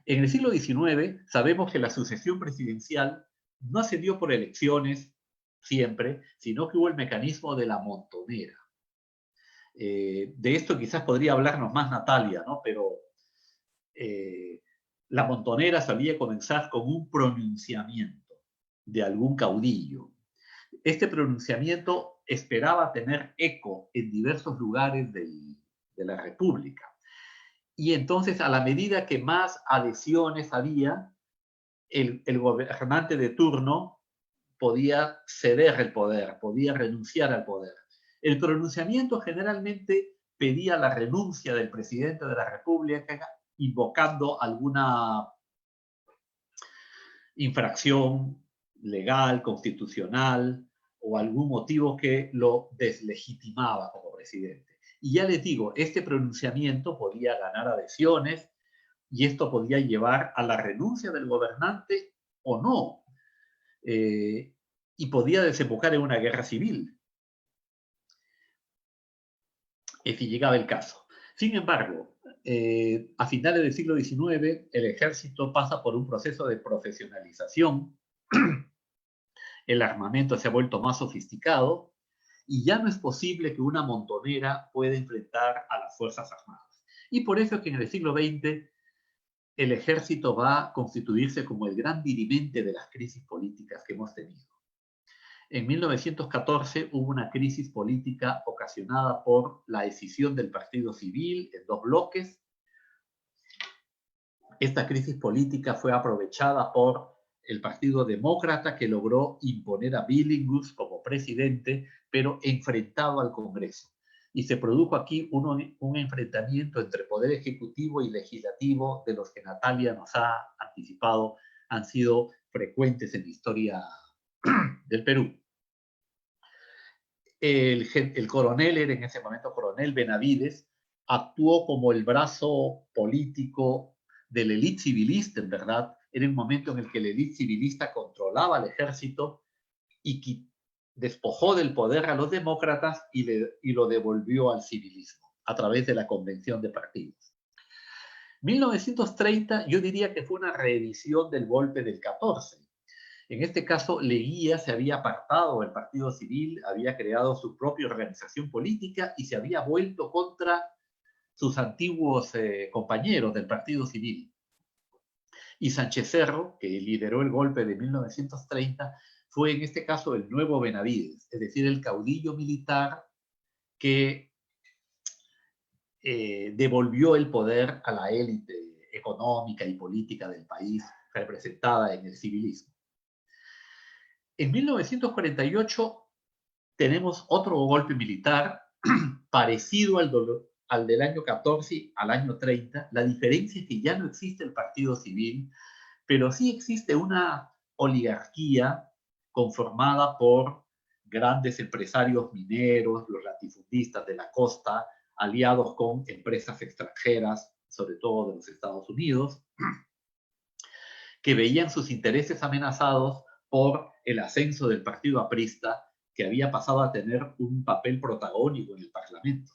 En el siglo XIX sabemos que la sucesión presidencial no se dio por elecciones siempre, sino que hubo el mecanismo de la montonera. De esto quizás podría hablarnos más Natalia, ¿no? Pero la montonera solía comenzar con un pronunciamiento de algún caudillo. Este pronunciamiento esperaba tener eco en diversos lugares de la República. Y entonces, a la medida que más adhesiones había, el gobernante de turno podía ceder el poder, podía renunciar al poder. El pronunciamiento generalmente pedía la renuncia del presidente de la República, invocando alguna infracción legal, constitucional, o algún motivo que lo deslegitimaba como presidente. Y ya les digo, este pronunciamiento podía ganar adhesiones y esto podía llevar a la renuncia del gobernante o no. Y podía desembocar en una guerra civil, si llegaba el caso. Sin embargo, a finales del siglo XIX, el ejército pasa por un proceso de profesionalización. El armamento se ha vuelto más sofisticado y ya no es posible que una montonera pueda enfrentar a las Fuerzas Armadas. Y por eso es que en el siglo XX el ejército va a constituirse como el gran dirimente de las crisis políticas que hemos tenido. En 1914 hubo una crisis política ocasionada por la escisión del Partido Civil en dos bloques. Esta crisis política fue aprovechada por el Partido Demócrata, que logró imponer a Billinghus como presidente, pero enfrentado al Congreso. Y se produjo aquí un enfrentamiento entre poder ejecutivo y legislativo, de los que Natalia nos ha anticipado, han sido frecuentes en la historia del Perú. El coronel, era en ese momento coronel Benavides, actuó como el brazo político de la élite civilista, en verdad. Era un momento en el que la élite civilista controlaba al ejército y despojó del poder a los demócratas y lo devolvió al civilismo a través de la convención de partidos. 1930 yo diría que fue una reedición del golpe del 14. En este caso, Leguía se había apartado del Partido Civil, había creado su propia organización política y se había vuelto contra sus antiguos compañeros del Partido Civil. Y Sánchez Cerro, que lideró el golpe de 1930, fue en este caso el nuevo Benavides, es decir, el caudillo militar que devolvió el poder a la élite económica y política del país, representada en el civilismo. En 1948 tenemos otro golpe militar parecido al del año 14 al año 30. La diferencia es que ya no existe el Partido Civil, pero sí existe una oligarquía conformada por grandes empresarios mineros, los latifundistas de la costa, aliados con empresas extranjeras, sobre todo de los Estados Unidos, que veían sus intereses amenazados por el ascenso del partido aprista, que había pasado a tener un papel protagónico en el Parlamento.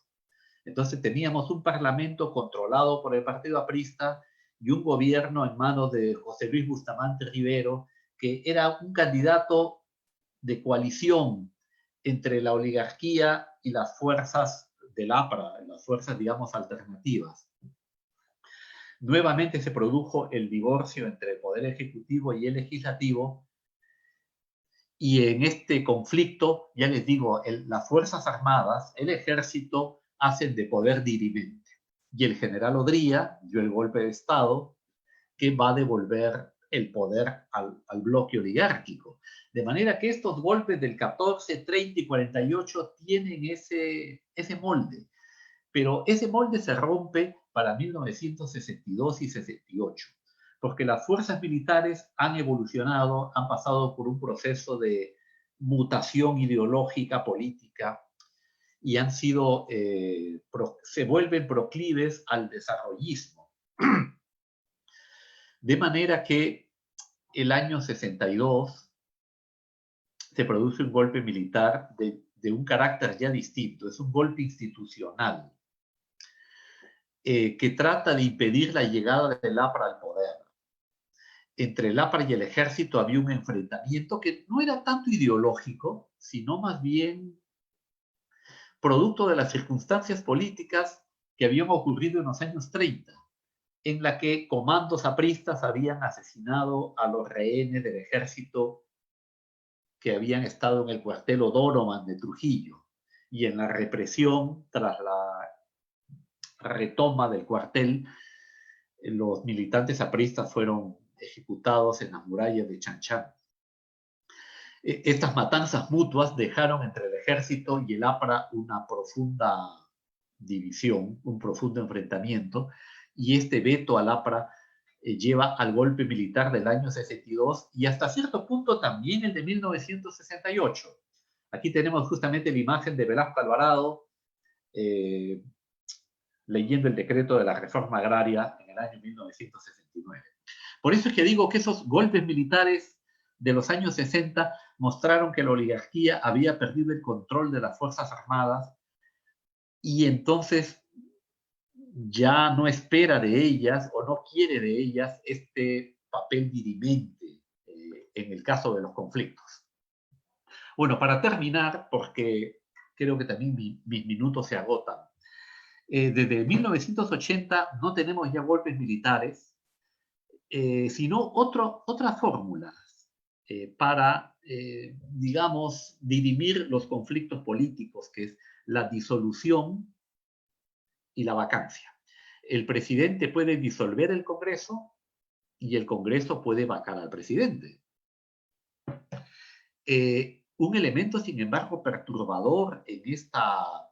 Entonces teníamos un Parlamento controlado por el partido aprista y un gobierno en manos de José Luis Bustamante Rivero, que era un candidato de coalición entre la oligarquía y las fuerzas del APRA, las fuerzas, digamos, alternativas. Nuevamente se produjo el divorcio entre el Poder Ejecutivo y el Legislativo, y en este conflicto, ya les digo, las Fuerzas Armadas, el Ejército, hacen de poder dirimente. Y el general Odría dio el golpe de Estado que va a devolver el poder al bloque oligárquico. De manera que estos golpes del 14, 30 y 48 tienen ese molde. Pero ese molde se rompe para 1962 y 68, porque las fuerzas militares han evolucionado, han pasado por un proceso de mutación ideológica, política, y han sido, se vuelven proclives al desarrollismo. De manera que el año 62 se produce un golpe militar de un carácter ya distinto, es un golpe institucional, que trata de impedir la llegada del APRA al poder. Entre el APRA y el ejército había un enfrentamiento que no era tanto ideológico, sino más bien producto de las circunstancias políticas que habían ocurrido en los años 30, en la que comandos apristas habían asesinado a los rehenes del ejército que habían estado en el cuartel O'Donovan de Trujillo, y en la represión tras la retoma del cuartel, los militantes apristas fueron ejecutados en las murallas de Chanchán. Estas matanzas mutuas dejaron entre el ejército y el APRA una profunda división, un profundo enfrentamiento, y este veto al APRA lleva al golpe militar del año 62 y hasta cierto punto también el de 1968. Aquí tenemos justamente la imagen de Velasco Alvarado leyendo el decreto de la reforma agraria en el año 1969. Por eso es que digo que esos golpes militares de los años 60 mostraron que la oligarquía había perdido el control de las Fuerzas Armadas y entonces ya no espera de ellas o no quiere de ellas este papel dirimente en el caso de los conflictos. Bueno, para terminar, porque creo que también mis minutos se agotan, desde 1980 no tenemos ya golpes militares, sino otras fórmulas para, digamos, dirimir los conflictos políticos, que es la disolución y la vacancia. El presidente puede disolver el Congreso y el Congreso puede vacar al presidente. Un elemento, sin embargo, perturbador en esta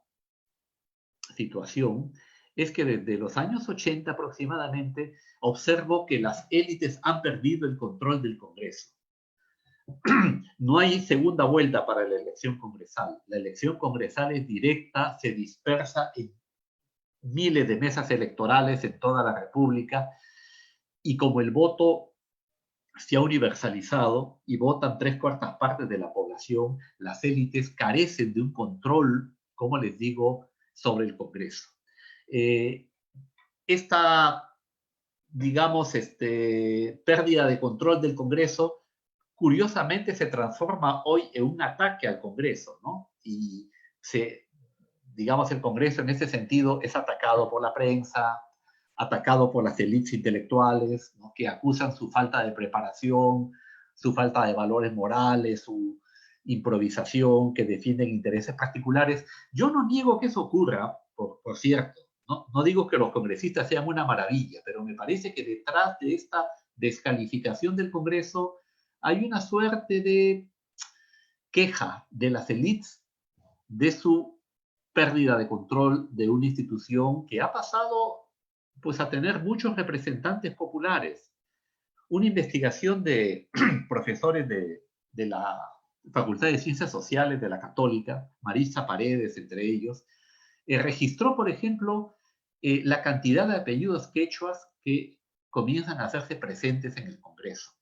situación es que desde los años 80 aproximadamente observo que las élites han perdido el control del Congreso. No hay segunda vuelta para la elección congresal. La elección congresal es directa, se dispersa en miles de mesas electorales en toda la República, y como el voto se ha universalizado y votan 3/4 partes de la población, las élites carecen de un control, como les digo, sobre el Congreso. Esta digamos, pérdida de control del Congreso, curiosamente se transforma hoy en un ataque al Congreso, ¿no? Y digamos, el Congreso en ese sentido es atacado por la prensa, atacado por las élites intelectuales, ¿no?, que acusan su falta de preparación, su falta de valores morales, su improvisación, que defienden intereses particulares. Yo no niego que eso ocurra, por cierto, ¿no? No digo que los congresistas sean una maravilla, pero me parece que detrás de esta descalificación del Congreso hay una suerte de queja de las élites de su pérdida de control de una institución que ha pasado, pues, a tener muchos representantes populares. Una investigación de profesores de la Facultad de Ciencias Sociales de la Católica, Marisa Paredes entre ellos, registró, por ejemplo, la cantidad de apellidos quechuas que comienzan a hacerse presentes en el Congreso.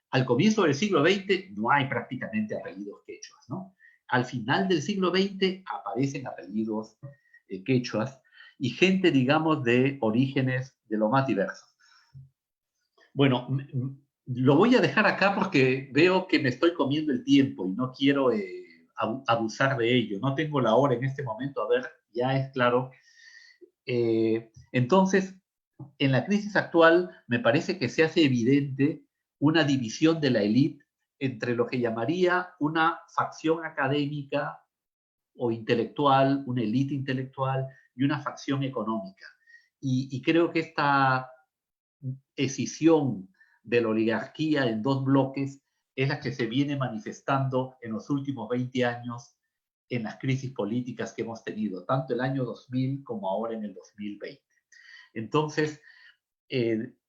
Al comienzo del siglo XX no hay prácticamente apellidos quechuas, ¿no? Al final del siglo XX aparecen apellidos quechuas y gente, digamos, de orígenes de lo más diversos. Bueno, lo voy a dejar acá porque veo que me estoy comiendo el tiempo y no quiero abusar de ello. No tengo la hora en este momento, a ver, ya es claro. Entonces, en la crisis actual me parece que se hace evidente una división de la élite entre lo que llamaría una facción académica o intelectual, una élite intelectual y una facción económica. Y creo que esta escisión de la oligarquía en dos bloques es la que se viene manifestando en los últimos 20 años en las crisis políticas que hemos tenido, tanto el año 2000 como ahora en el 2020. Entonces,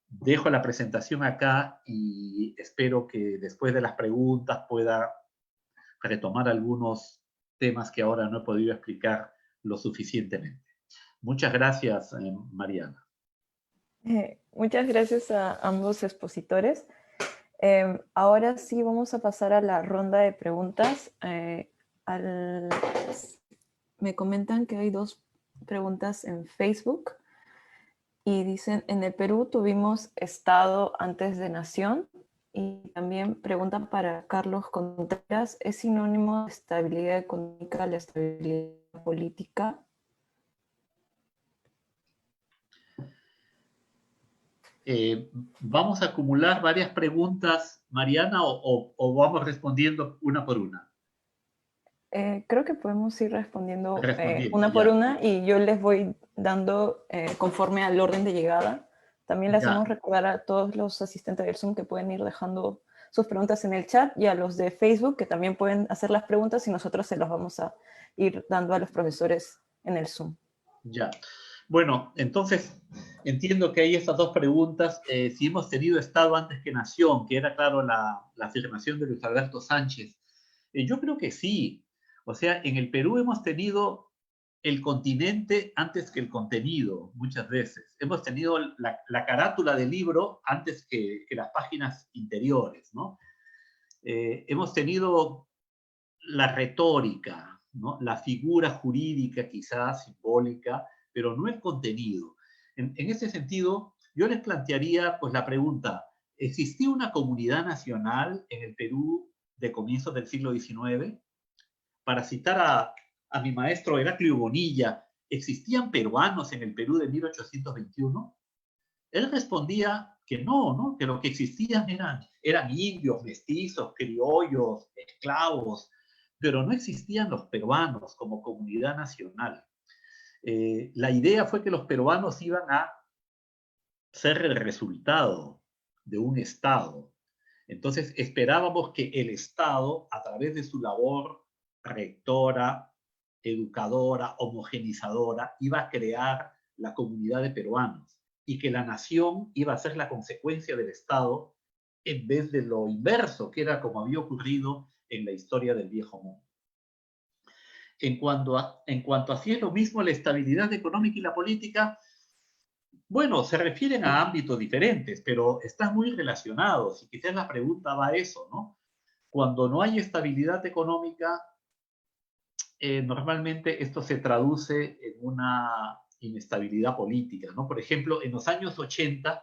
dejo la presentación acá y espero que después de las preguntas pueda retomar algunos temas que ahora no he podido explicar lo suficientemente. Muchas gracias, Mariana. Muchas gracias a ambos expositores. Ahora sí vamos a pasar a la ronda de preguntas. Me comentan que hay 2 preguntas en Facebook y dicen, en el Perú tuvimos Estado antes de nación, y también preguntan para Carlos Contreras, ¿es sinónimo de estabilidad económica la estabilidad política? ¿Vamos a acumular varias preguntas, Mariana, o vamos respondiendo una por una? Creo que podemos ir respondiendo Respondiendo, una por ya. una, y yo les voy dando conforme al orden de llegada. También le hacemos recordar a todos los asistentes del Zoom que pueden ir dejando sus preguntas en el chat, y a los de Facebook que también pueden hacer las preguntas y nosotros se las vamos a ir dando a los profesores en el Zoom. Ya. Bueno, entonces entiendo que hay estas 2 preguntas. Si hemos tenido Estado antes que nación, que era, claro, la afirmación de Luis Alberto Sánchez. Yo creo que sí. O sea, en el Perú hemos tenido el continente antes que el contenido, muchas veces. Hemos tenido la carátula del libro antes que las páginas interiores, ¿no? Hemos tenido la retórica, ¿no?, la figura jurídica quizás simbólica, pero no el contenido. En ese sentido, yo les plantearía, pues, la pregunta, ¿existía una comunidad nacional en el Perú de comienzos del siglo XIX? Para citar a mi maestro Heraclio Bonilla, ¿existían peruanos en el Perú de 1821? Él respondía que no, ¿no?, que lo que existían eran indios, mestizos, criollos, esclavos, pero no existían los peruanos como comunidad nacional. La idea fue que los peruanos iban a ser el resultado de un Estado. Entonces esperábamos que el Estado, a través de su labor rectora, educadora, homogenizadora, iba a crear la comunidad de peruanos, y que la nación iba a ser la consecuencia del Estado, en vez de lo inverso, que era como había ocurrido en la historia del Viejo Mundo. En cuanto a si es lo mismo la estabilidad económica y la política, bueno, se refieren a ámbitos diferentes, pero están muy relacionados, y quizás la pregunta va a eso, ¿no? Cuando no hay estabilidad económica, normalmente esto se traduce en una inestabilidad política, ¿no? Por ejemplo, en los años 80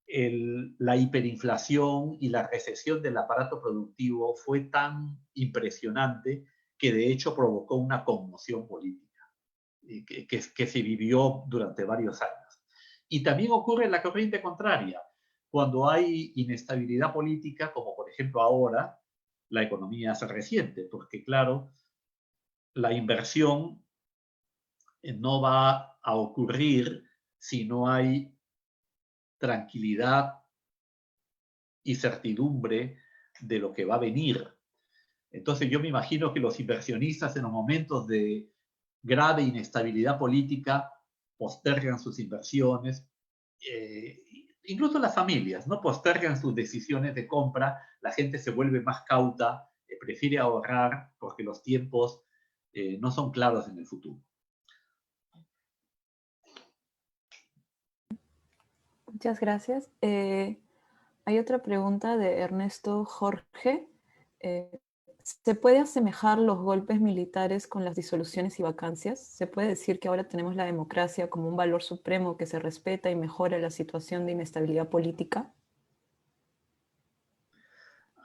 la hiperinflación y la recesión del aparato productivo fue tan impresionante que de hecho provocó una conmoción política que se vivió durante varios años. Y también ocurre en la corriente contraria, cuando hay inestabilidad política, como por ejemplo ahora, la economía se resiente, porque claro, la inversión no va a ocurrir si no hay tranquilidad y certidumbre de lo que va a venir. Entonces yo me imagino que los inversionistas en los momentos de grave inestabilidad política postergan sus inversiones, incluso las familias, ¿no? Postergan sus decisiones de compra, la gente se vuelve más cauta, prefiere ahorrar porque los tiempos no son claros en el futuro. Muchas gracias. Hay otra pregunta de Ernesto Jorge. ¿Se puede asemejar los golpes militares con las disoluciones y vacancias? ¿Se puede decir que ahora tenemos la democracia como un valor supremo que se respeta y mejora la situación de inestabilidad política?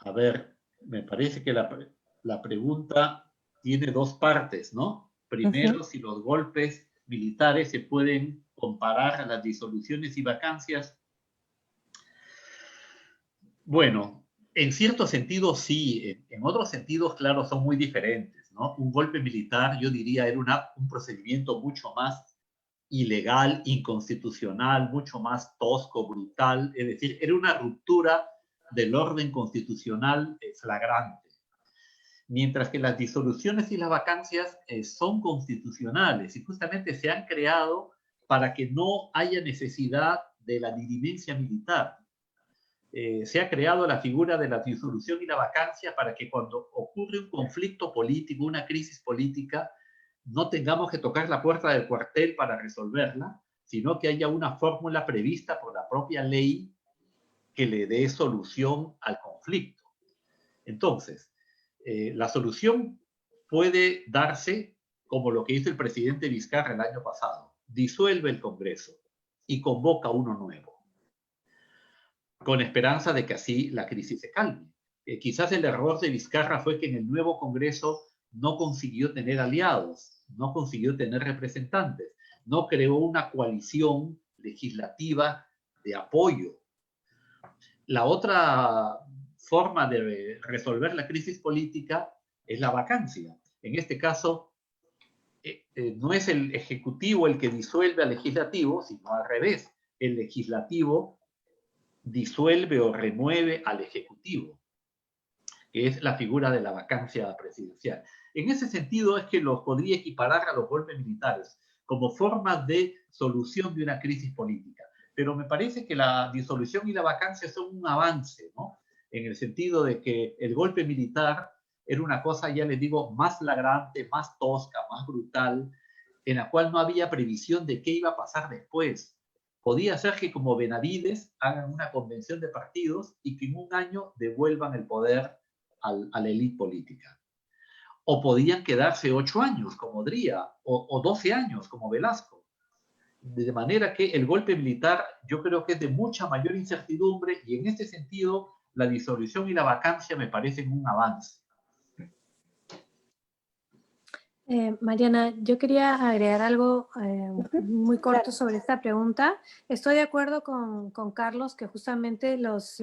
A ver, me parece que la pregunta tiene dos partes, ¿no? Primero, si los golpes militares se pueden comparar a las disoluciones y vacancias. Bueno, en cierto sentido sí, en otros sentidos, claro, son muy diferentes, ¿no? Un golpe militar, yo diría, era un procedimiento mucho más ilegal, inconstitucional, mucho más tosco, brutal, es decir, era una ruptura del orden constitucional flagrante. Mientras que las disoluciones y las vacancias son constitucionales y justamente se han creado para que no haya necesidad de la dirimencia militar. Se ha creado la figura de la disolución y la vacancia para que cuando ocurre un conflicto político, una crisis política, no tengamos que tocar la puerta del cuartel para resolverla, sino que haya una fórmula prevista por la propia ley que le dé solución al conflicto. Entonces, la solución puede darse como lo que hizo el presidente Vizcarra el año pasado. Disuelve el Congreso y convoca uno nuevo, con esperanza de que así la crisis se calme. Quizás el error de Vizcarra fue que en el nuevo Congreso no consiguió tener aliados, no consiguió tener representantes, no creó una coalición legislativa de apoyo. La otra forma de resolver la crisis política es la vacancia. En este caso, no es el Ejecutivo el que disuelve al Legislativo, sino al revés. El Legislativo disuelve o remueve al Ejecutivo, que es la figura de la vacancia presidencial. En ese sentido es que los podría equiparar a los golpes militares como forma de solución de una crisis política. Pero me parece que la disolución y la vacancia son un avance, ¿no? En el sentido de que el golpe militar era una cosa, ya les digo, más flagrante, más tosca, más brutal, en la cual no había previsión de qué iba a pasar después. Podía ser que como Benavides hagan una convención de partidos y que en un año devuelvan el poder a la élite política. O podían quedarse 8 años, como Dría, o 12 años, como Velasco. De manera que el golpe militar yo creo que es de mucha mayor incertidumbre y en este sentido la disolución y la vacancia me parecen un avance. Mariana, yo quería agregar algo muy corto sobre esta pregunta. Estoy de acuerdo con Carlos que justamente los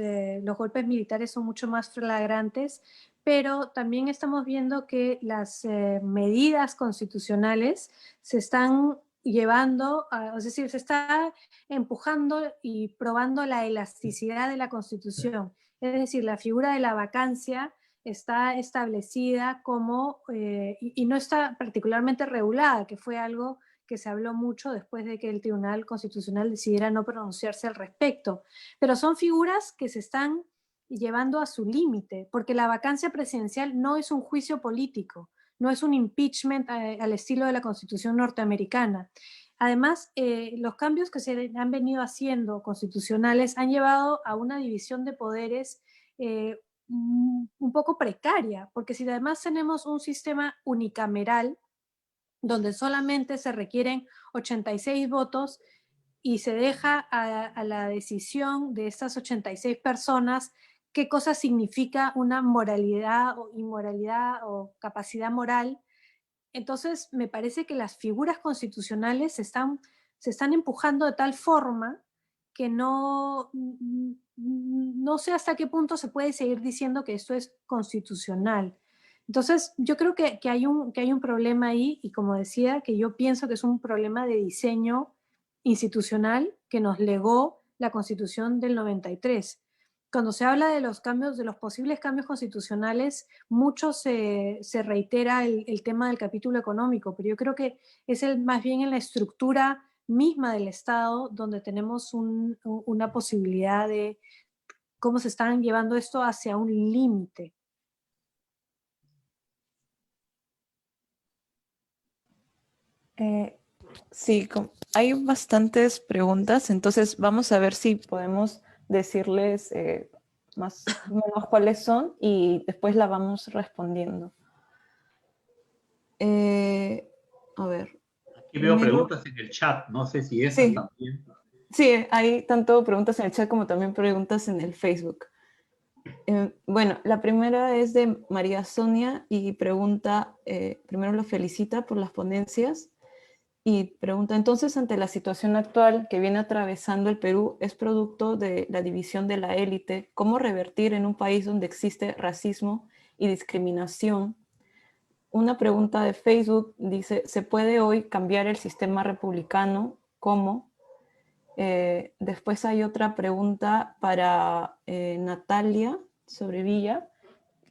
golpes militares son mucho más flagrantes, pero también estamos viendo que las medidas constitucionales se están llevando, es decir, se está empujando y probando la elasticidad de la Constitución. Es decir, la figura de la vacancia está establecida como, y no está particularmente regulada, que fue algo que se habló mucho después de que el Tribunal Constitucional decidiera no pronunciarse al respecto. Pero son figuras que se están llevando a su límite, porque la vacancia presidencial no es un juicio político, no es un impeachment al estilo de la Constitución norteamericana. Además, los cambios que se han venido haciendo constitucionales han llevado a una división de poderes un poco precaria, porque si además tenemos un sistema unicameral donde solamente se requieren 86 votos y se deja a la decisión de estas 86 personas qué cosa significa una moralidad o inmoralidad o capacidad moral. Entonces, me parece que las figuras constitucionales se están empujando de tal forma que no sé hasta qué punto se puede seguir diciendo que esto es constitucional. Entonces, yo creo que hay un problema ahí, y como decía, que yo pienso que es un problema de diseño institucional que nos legó la Constitución del 93. Cuando se habla de los cambios, de los posibles cambios constitucionales, mucho se reitera el tema del capítulo económico, pero yo creo que es más bien en la estructura misma del Estado donde tenemos una posibilidad de cómo se están llevando esto hacia un límite. Sí, hay bastantes preguntas, entonces vamos a ver si podemos decirles más o menos cuáles son y después la vamos respondiendo. A ver. Aquí veo preguntas en el chat, no sé si esas Sí. también. Sí, hay tanto preguntas en el chat como también preguntas en el Facebook. Bueno, la primera es de María Sonia y pregunta, primero lo felicita por las ponencias y pregunta, entonces, ante la situación actual que viene atravesando el Perú, es producto de la división de la élite, ¿cómo revertir en un país donde existe racismo y discriminación? Una pregunta de Facebook dice, ¿se puede hoy cambiar el sistema republicano? ¿Cómo? Después hay otra pregunta para Natalia Sobrevilla,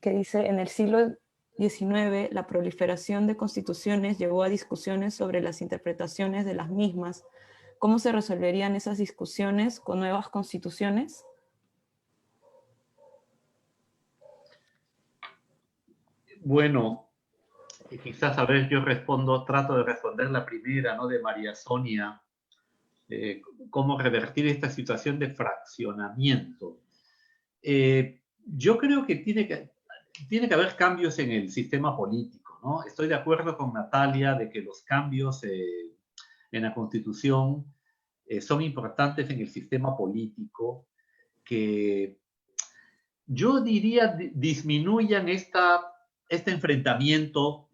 que dice, en el siglo XIX, la proliferación de constituciones llevó a discusiones sobre las interpretaciones de las mismas. ¿Cómo se resolverían esas discusiones con nuevas constituciones? Bueno, quizás, a ver, yo trato de responder la primera, ¿no? De María Sonia. Cómo revertir esta situación de fraccionamiento. Yo creo que tiene que haber cambios en el sistema político, ¿no? Estoy de acuerdo con Natalia de que los cambios en la Constitución son importantes en el sistema político, que yo diría disminuyan este enfrentamiento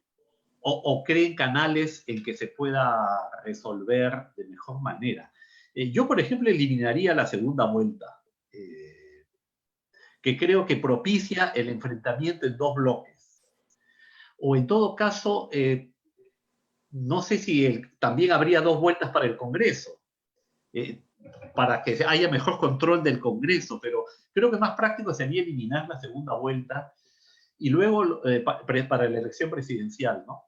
o creen canales en que se pueda resolver de mejor manera. Yo, por ejemplo, eliminaría la segunda vuelta, que creo que propicia el enfrentamiento en dos bloques. O en todo caso, no sé si también habría dos vueltas para el Congreso, para que haya mejor control del Congreso, pero creo que más práctico sería eliminar la segunda vuelta y luego para la elección presidencial, ¿no?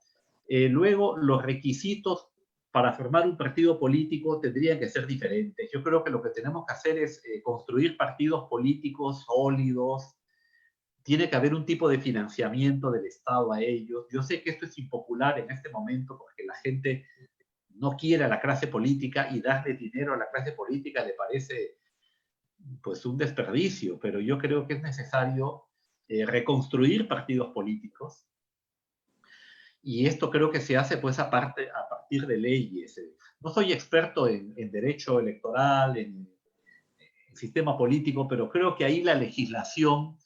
Luego, los requisitos para formar un partido político tendrían que ser diferentes. Yo creo que lo que tenemos que hacer es construir partidos políticos sólidos. Tiene que haber un tipo de financiamiento del Estado a ellos. Yo sé que esto es impopular en este momento porque la gente no quiere a la clase política y darle dinero a la clase política le parece pues un desperdicio, pero yo creo que es necesario reconstruir partidos políticos. Y esto creo que se hace pues a partir de leyes. No soy experto en derecho electoral, en sistema político, pero creo que ahí la legislación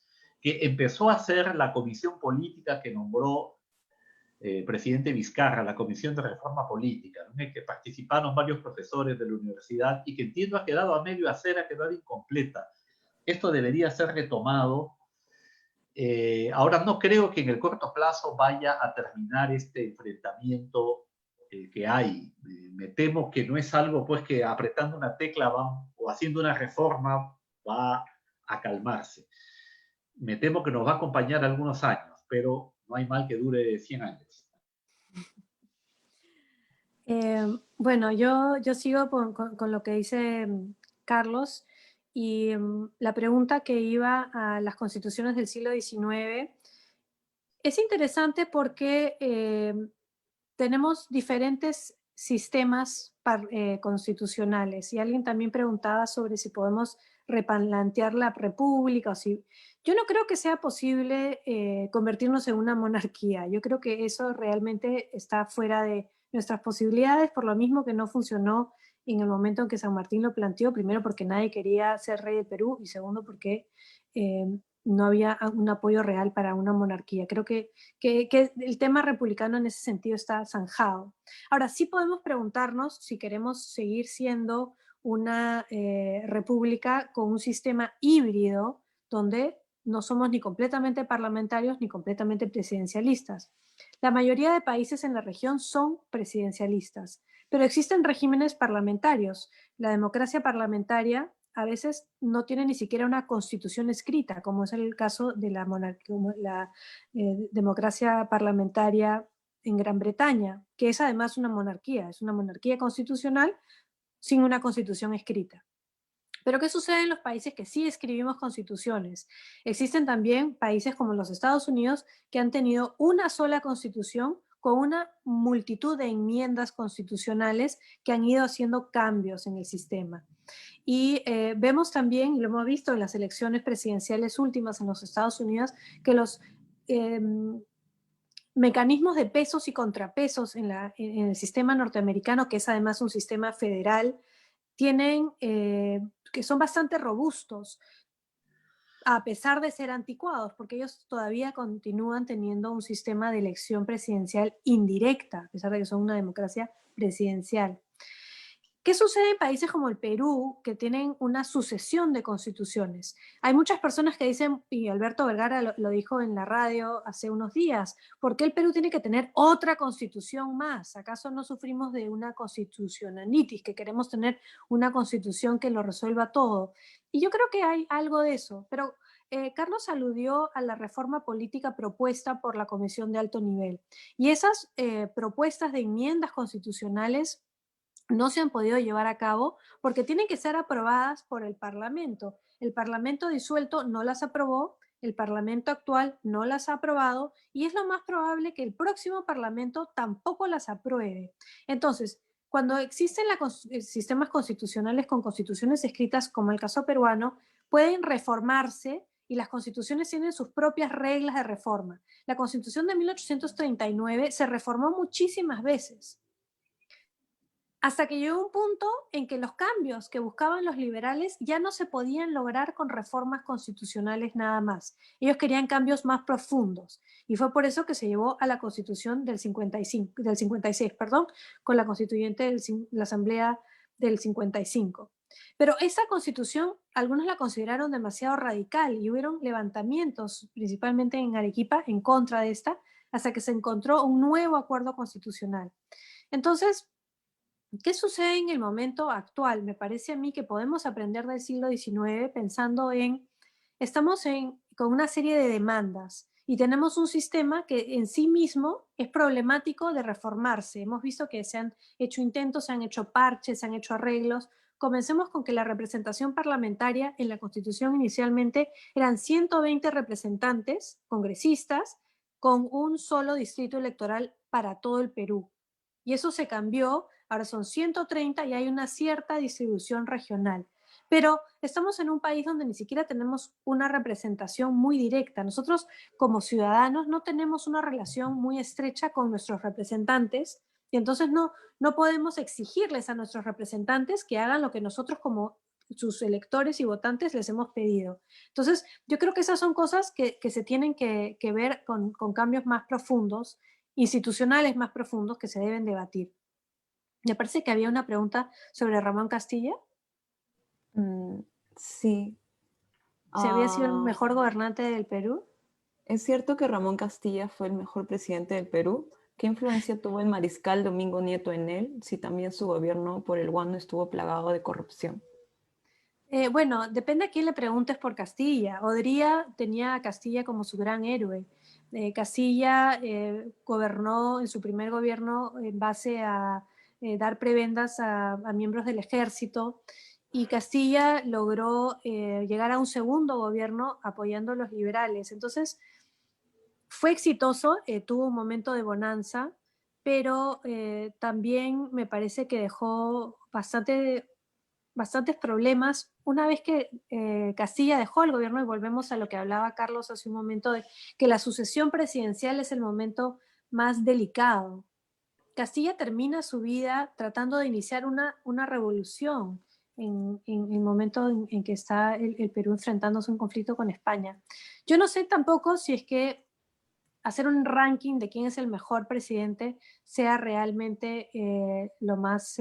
que empezó a hacer la comisión política que nombró el presidente Vizcarra, la Comisión de Reforma Política, ¿no? En que participaron varios profesores de la universidad y que entiendo ha quedado a medio hacer, ha quedado incompleta. Esto debería ser retomado. Ahora no creo que en el corto plazo vaya a terminar este enfrentamiento que hay. Me temo que no es algo pues que apretando una tecla o haciendo una reforma va a calmarse. Me temo que nos va a acompañar algunos años, pero no hay mal que dure 100 años. Bueno, yo sigo con lo que dice Carlos, y la pregunta que iba a las constituciones del siglo XIX es interesante porque tenemos diferentes sistemas constitucionales, y alguien también preguntaba sobre si podemos replantear la república. Yo no creo que sea posible convertirnos en una monarquía. Yo creo que eso realmente está fuera de nuestras posibilidades, por lo mismo que no funcionó en el momento en que San Martín lo planteó, primero porque nadie quería ser rey del Perú y segundo porque no había un apoyo real para una monarquía. Creo que el tema republicano en ese sentido está zanjado. Ahora, sí podemos preguntarnos si queremos seguir siendo una república con un sistema híbrido donde no somos ni completamente parlamentarios ni completamente presidencialistas. La mayoría de países en la región son presidencialistas, pero existen regímenes parlamentarios. La democracia parlamentaria a veces no tiene ni siquiera una constitución escrita, como es el caso de la democracia parlamentaria en Gran Bretaña, que es además una monarquía constitucional sin una constitución escrita. Pero ¿qué sucede en los países que sí escribimos constituciones? Existen también países como los Estados Unidos que han tenido una sola constitución con una multitud de enmiendas constitucionales que han ido haciendo cambios en el sistema. Y vemos también, y lo hemos visto en las elecciones presidenciales últimas en los Estados Unidos, que los mecanismos de pesos y contrapesos en el sistema norteamericano, que es además un sistema federal, tienen, que son bastante robustos, a pesar de ser anticuados, porque ellos todavía continúan teniendo un sistema de elección presidencial indirecta, a pesar de que son una democracia presidencial. ¿Qué sucede en países como el Perú, que tienen una sucesión de constituciones? Hay muchas personas que dicen, y Alberto Vergara lo dijo en la radio hace unos días, ¿por qué el Perú tiene que tener otra constitución más? ¿Acaso no sufrimos de una constitucionalitis, que queremos tener una constitución que lo resuelva todo? Y yo creo que hay algo de eso, pero Carlos aludió a la reforma política propuesta por la Comisión de Alto Nivel. Y esas propuestas de enmiendas constitucionales no se han podido llevar a cabo porque tienen que ser aprobadas por el Parlamento. El Parlamento disuelto no las aprobó, el Parlamento actual no las ha aprobado y es lo más probable que el próximo Parlamento tampoco las apruebe. Entonces, cuando existen sistemas constitucionales con constituciones escritas, como el caso peruano, pueden reformarse y las constituciones tienen sus propias reglas de reforma. La Constitución de 1839 se reformó muchísimas veces, hasta que llegó un punto en que los cambios que buscaban los liberales ya no se podían lograr con reformas constitucionales nada más. Ellos querían cambios más profundos. Y fue por eso que se llevó a la Constitución del 56, con la constituyente de la Asamblea del 55. Pero esa Constitución, algunos la consideraron demasiado radical y hubieron levantamientos, principalmente en Arequipa, en contra de esta, hasta que se encontró un nuevo acuerdo constitucional. Entonces, ¿qué sucede en el momento actual? Me parece a mí que podemos aprender del siglo XIX pensando en, estamos con una serie de demandas y tenemos un sistema que en sí mismo es problemático de reformarse. Hemos visto que se han hecho intentos, se han hecho parches, se han hecho arreglos. Comencemos con que la representación parlamentaria en la Constitución inicialmente eran 120 representantes, congresistas, con un solo distrito electoral para todo el Perú. Y eso se cambió, ahora son 130 y hay una cierta distribución regional. Pero estamos en un país donde ni siquiera tenemos una representación muy directa. Nosotros como ciudadanos no tenemos una relación muy estrecha con nuestros representantes y entonces no podemos exigirles a nuestros representantes que hagan lo que nosotros como sus electores y votantes les hemos pedido. Entonces yo creo que esas son cosas que se tienen que ver con cambios más profundos, institucionales más profundos que se deben debatir. Me parece que había una pregunta sobre Ramón Castilla. Sí. ¿Si había sido el mejor gobernante del Perú? ¿Es cierto que Ramón Castilla fue el mejor presidente del Perú? ¿Qué influencia tuvo el mariscal Domingo Nieto en él, si también su gobierno por el Guano estuvo plagado de corrupción? Bueno, depende a quién le preguntes por Castilla. Odría tenía a Castilla como su gran héroe. Castilla gobernó en su primer gobierno en base a dar prebendas a miembros del ejército, y Castilla logró llegar a un segundo gobierno apoyando a los liberales. Entonces, fue exitoso, tuvo un momento de bonanza, pero también me parece que dejó bastantes problemas una vez que Castilla dejó el gobierno, y volvemos a lo que hablaba Carlos hace un momento, de que la sucesión presidencial es el momento más delicado. Castilla termina su vida tratando de iniciar una revolución en el momento en que está el Perú enfrentándose a un conflicto con España. Yo no sé tampoco si es que hacer un ranking de quién es el mejor presidente sea realmente lo más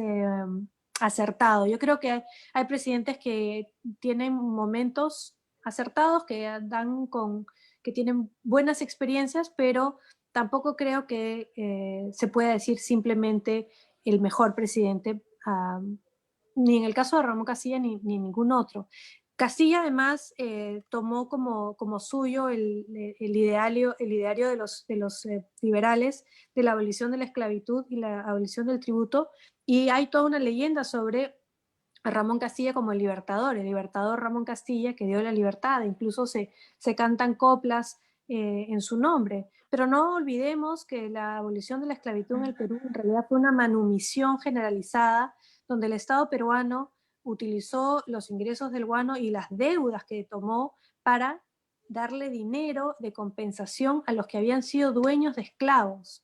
acertado. Yo creo que hay presidentes que tienen momentos acertados, que tienen buenas experiencias, pero tampoco creo que se pueda decir simplemente el mejor presidente, ni en el caso de Ramón Castilla ni ningún otro. Castilla además tomó como suyo el ideario de los liberales de la abolición de la esclavitud y la abolición del tributo, y hay toda una leyenda sobre Ramón Castilla como el libertador Ramón Castilla, que dio la libertad, incluso se cantan coplas en su nombre. Pero no olvidemos que la abolición de la esclavitud en el Perú en realidad fue una manumisión generalizada, donde el Estado peruano utilizó los ingresos del guano y las deudas que tomó para darle dinero de compensación a los que habían sido dueños de esclavos,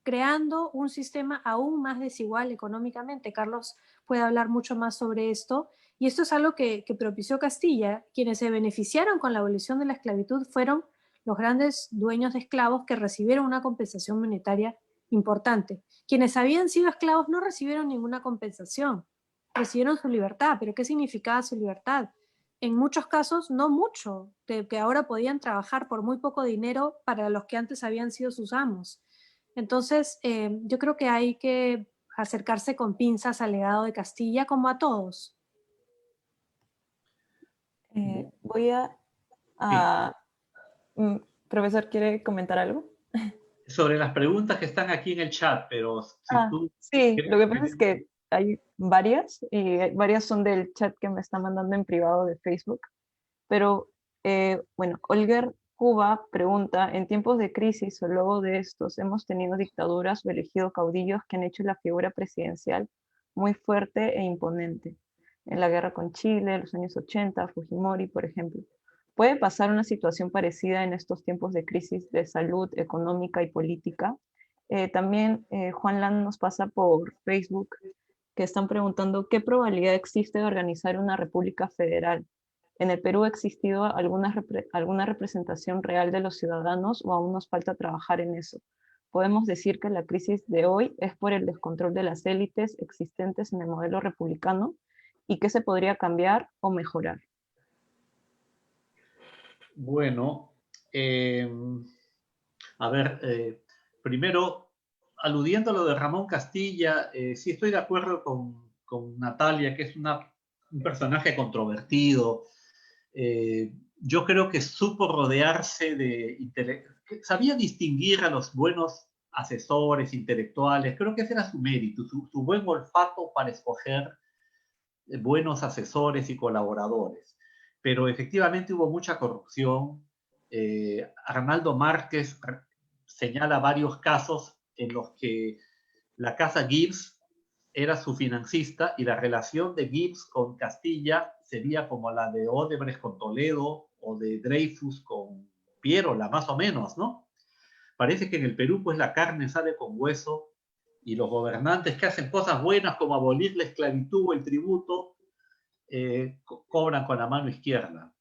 creando un sistema aún más desigual económicamente. Carlos puede hablar mucho más sobre esto, y esto es algo que propició Castilla. Quienes se beneficiaron con la abolición de la esclavitud fueron los grandes dueños de esclavos, que recibieron una compensación monetaria importante. Quienes habían sido esclavos no recibieron ninguna compensación, recibieron su libertad. ¿Pero qué significaba su libertad? En muchos casos, no mucho, de que ahora podían trabajar por muy poco dinero para los que antes habían sido sus amos. Entonces, yo creo que hay que acercarse con pinzas al legado de Castilla, como a todos. Voy a profesor, ¿quiere comentar algo? Sobre las preguntas que están aquí en el chat, pero si tú... Sí, lo que pasa es que hay varias, y varias son del chat que me está mandando en privado de Facebook, pero bueno, Olger Cuba pregunta, en tiempos de crisis o luego de estos, hemos tenido dictaduras o elegido caudillos que han hecho la figura presidencial muy fuerte e imponente. En la guerra con Chile, en los años 80, Fujimori, por ejemplo. ¿Puede pasar una situación parecida en estos tiempos de crisis de salud económica y política? También Juan Lan nos pasa por Facebook, que están preguntando qué probabilidad existe de organizar una república federal. ¿En el Perú ha existido alguna representación real de los ciudadanos o aún nos falta trabajar en eso? Podemos decir que la crisis de hoy es por el descontrol de las élites existentes en el modelo republicano, y qué se podría cambiar o mejorar. Bueno, a ver, primero, aludiendo a lo de Ramón Castilla, sí estoy de acuerdo con Natalia, que es un personaje controvertido. Yo creo que supo rodearse sabía distinguir a los buenos asesores intelectuales. Creo que ese era su mérito, su buen olfato para escoger buenos asesores y colaboradores. Pero efectivamente hubo mucha corrupción. Arnaldo Márquez señala varios casos en los que la casa Gibbs era su financista, y la relación de Gibbs con Castilla sería como la de Odebrecht con Toledo o de Dreyfus con Pierola, más o menos, ¿no? Parece que en el Perú pues la carne sale con hueso, y los gobernantes que hacen cosas buenas como abolir la esclavitud o el tributo cobran con la mano izquierda.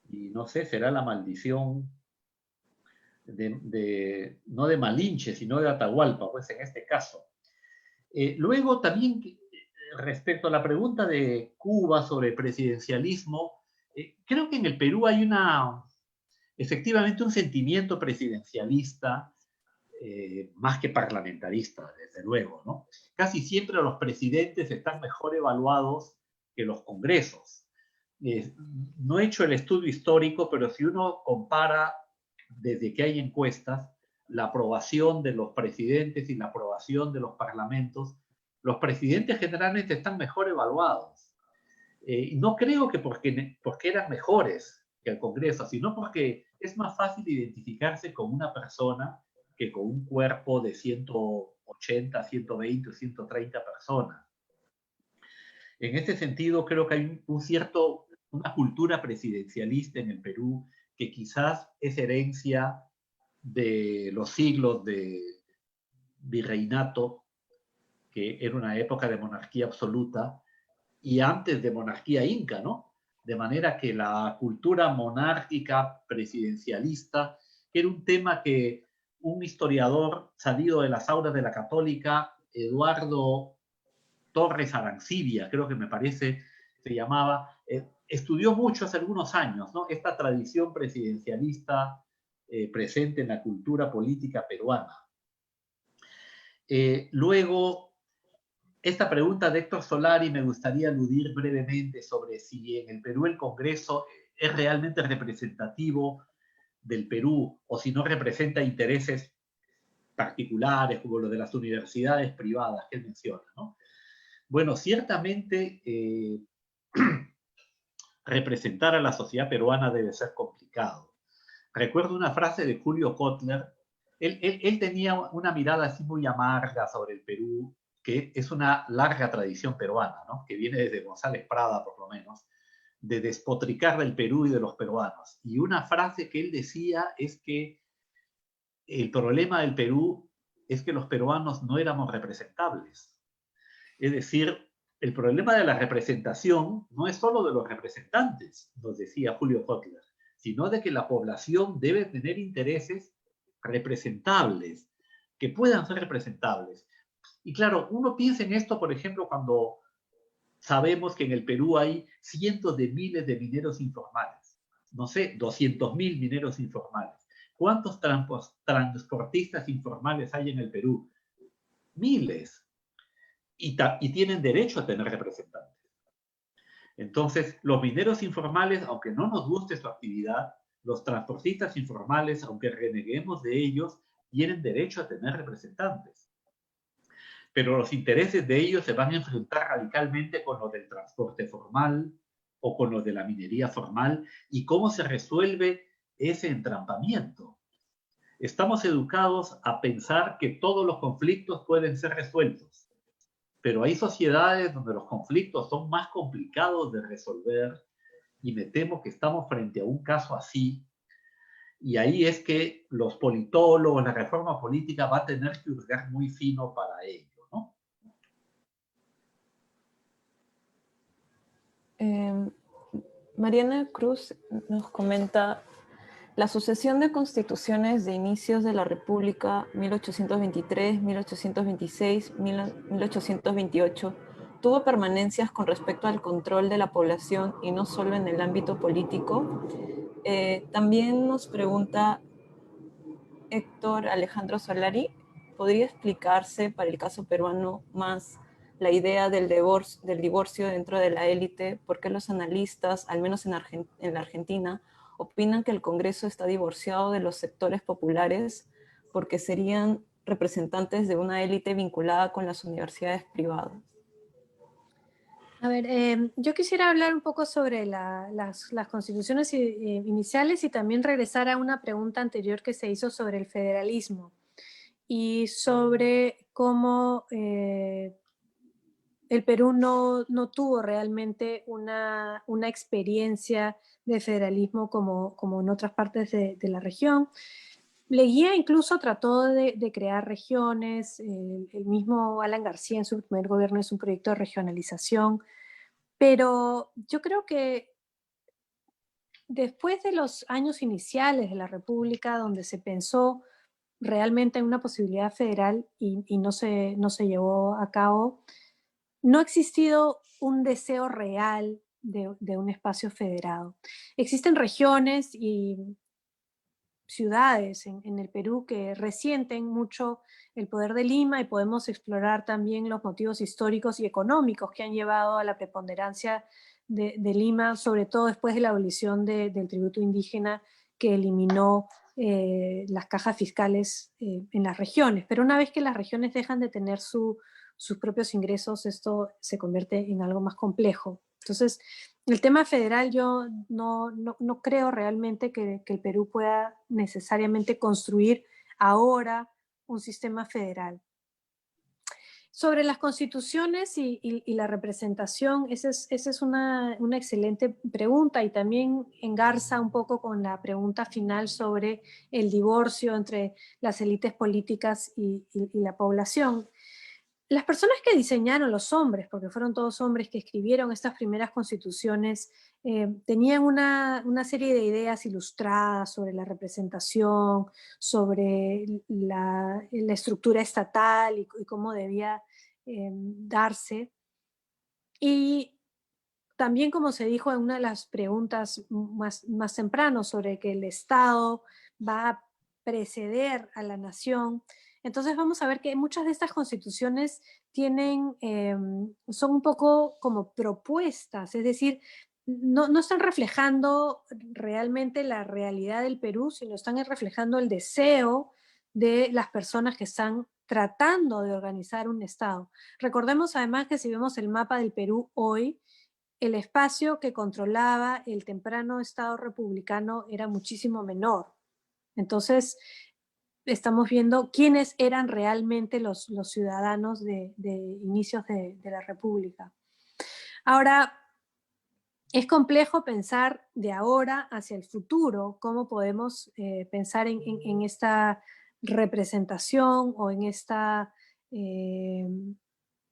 Y no sé, será la maldición no de Malinche, sino de Atahualpa, pues en este caso. Luego también, respecto a la pregunta de Cuba sobre presidencialismo, creo que en el Perú hay efectivamente un sentimiento presidencialista, más que parlamentarista, desde luego, ¿no? Casi siempre los presidentes están mejor evaluados que los congresos. No he hecho el estudio histórico, pero si uno compara desde que hay encuestas, la aprobación de los presidentes y la aprobación de los parlamentos, los presidentes generalmente están mejor evaluados. No creo que porque eran mejores que el Congreso, sino porque es más fácil identificarse con una persona que con un cuerpo de 180, 120 o 130 personas. En este sentido, creo que hay una cultura presidencialista en el Perú que quizás es herencia de los siglos de virreinato, que era una época de monarquía absoluta, y antes de monarquía inca, ¿no? De manera que la cultura monárquica presidencialista era un tema que un historiador salido de las aulas de la Católica, Eduardo Torres Arancibia, creo que me parece, se llamaba, estudió mucho hace algunos años, ¿no? Esta tradición presidencialista presente en la cultura política peruana. Luego, esta pregunta de Héctor Solari me gustaría aludir brevemente sobre si en el Perú el Congreso es realmente representativo del Perú o si no representa intereses particulares como los de las universidades privadas que él menciona, ¿no? Bueno, ciertamente representar a la sociedad peruana debe ser complicado. Recuerdo una frase de Julio Kotler. Él tenía una mirada así muy amarga sobre el Perú, que es una larga tradición peruana, ¿no? Que viene desde González Prada, por lo menos, de despotricar del Perú y de los peruanos. Y una frase que él decía es que el problema del Perú es que los peruanos no éramos representables. Es decir, el problema de la representación no es solo de los representantes, nos decía Julio Kotler, sino de que la población debe tener intereses representables, que puedan ser representables. Y claro, uno piensa en esto, por ejemplo, cuando sabemos que en el Perú hay cientos de miles de mineros informales, no sé, 200.000 mineros informales. ¿Cuántos transportistas informales hay en el Perú? Miles. Y tienen derecho a tener representantes. Entonces, los mineros informales, aunque no nos guste su actividad, los transportistas informales, aunque reneguemos de ellos, tienen derecho a tener representantes. Pero los intereses de ellos se van a enfrentar radicalmente con los del transporte formal o con los de la minería formal. ¿Y cómo se resuelve ese entrampamiento? Estamos educados a pensar que todos los conflictos pueden ser resueltos, pero hay sociedades donde los conflictos son más complicados de resolver y me temo que estamos frente a un caso así. Y ahí es que los politólogos, la reforma política va a tener que hurgar muy fino para ello, ¿no? Mariana Cruz nos comenta: la sucesión de constituciones de inicios de la República, 1823, 1826, 1828, tuvo permanencias con respecto al control de la población y no solo en el ámbito político. También nos pregunta Héctor Alejandro Solari: ¿podría explicarse para el caso peruano más la idea del divorcio dentro de la élite? ¿Por qué los analistas, al menos en la Argentina, opinan que el Congreso está divorciado de los sectores populares porque serían representantes de una élite vinculada con las universidades privadas? A ver, yo quisiera hablar un poco sobre las constituciones iniciales y también regresar a una pregunta anterior que se hizo sobre el federalismo y sobre cómo el Perú no tuvo realmente una experiencia de federalismo como en otras partes de la región. Leguía incluso trató de crear regiones, el mismo Alan García en su primer gobierno hizo un proyecto de regionalización, pero yo creo que después de los años iniciales de la República, donde se pensó realmente en una posibilidad federal y no se llevó a cabo, no ha existido un deseo real de un espacio federado. Existen regiones y ciudades en el Perú que resienten mucho el poder de Lima y podemos explorar también los motivos históricos y económicos que han llevado a la preponderancia de Lima, sobre todo después de la abolición del tributo indígena que eliminó las cajas fiscales en las regiones. Pero una vez que las regiones dejan de tener sus propios ingresos, esto se convierte en algo más complejo. Entonces, el tema federal, yo no creo realmente que el Perú pueda necesariamente construir ahora un sistema federal. Sobre las constituciones y la representación, esa es una excelente pregunta y también engarza un poco con la pregunta final sobre el divorcio entre las élites políticas y la población. Las personas que diseñaron, los hombres, porque fueron todos hombres que escribieron estas primeras constituciones, tenían una serie de ideas ilustradas sobre la representación, sobre la estructura estatal y cómo debía darse. Y también, como se dijo en una de las preguntas más temprano, sobre que el Estado va a preceder a la nación. Entonces vamos a ver que muchas de estas constituciones son un poco como propuestas, es decir, no están reflejando realmente la realidad del Perú, sino están reflejando el deseo de las personas que están tratando de organizar un Estado. Recordemos además que si vemos el mapa del Perú hoy, el espacio que controlaba el temprano Estado republicano era muchísimo menor. Entonces, estamos viendo quiénes eran realmente los ciudadanos de inicios de la República. Ahora, es complejo pensar de ahora hacia el futuro, cómo podemos pensar en esta representación o en esta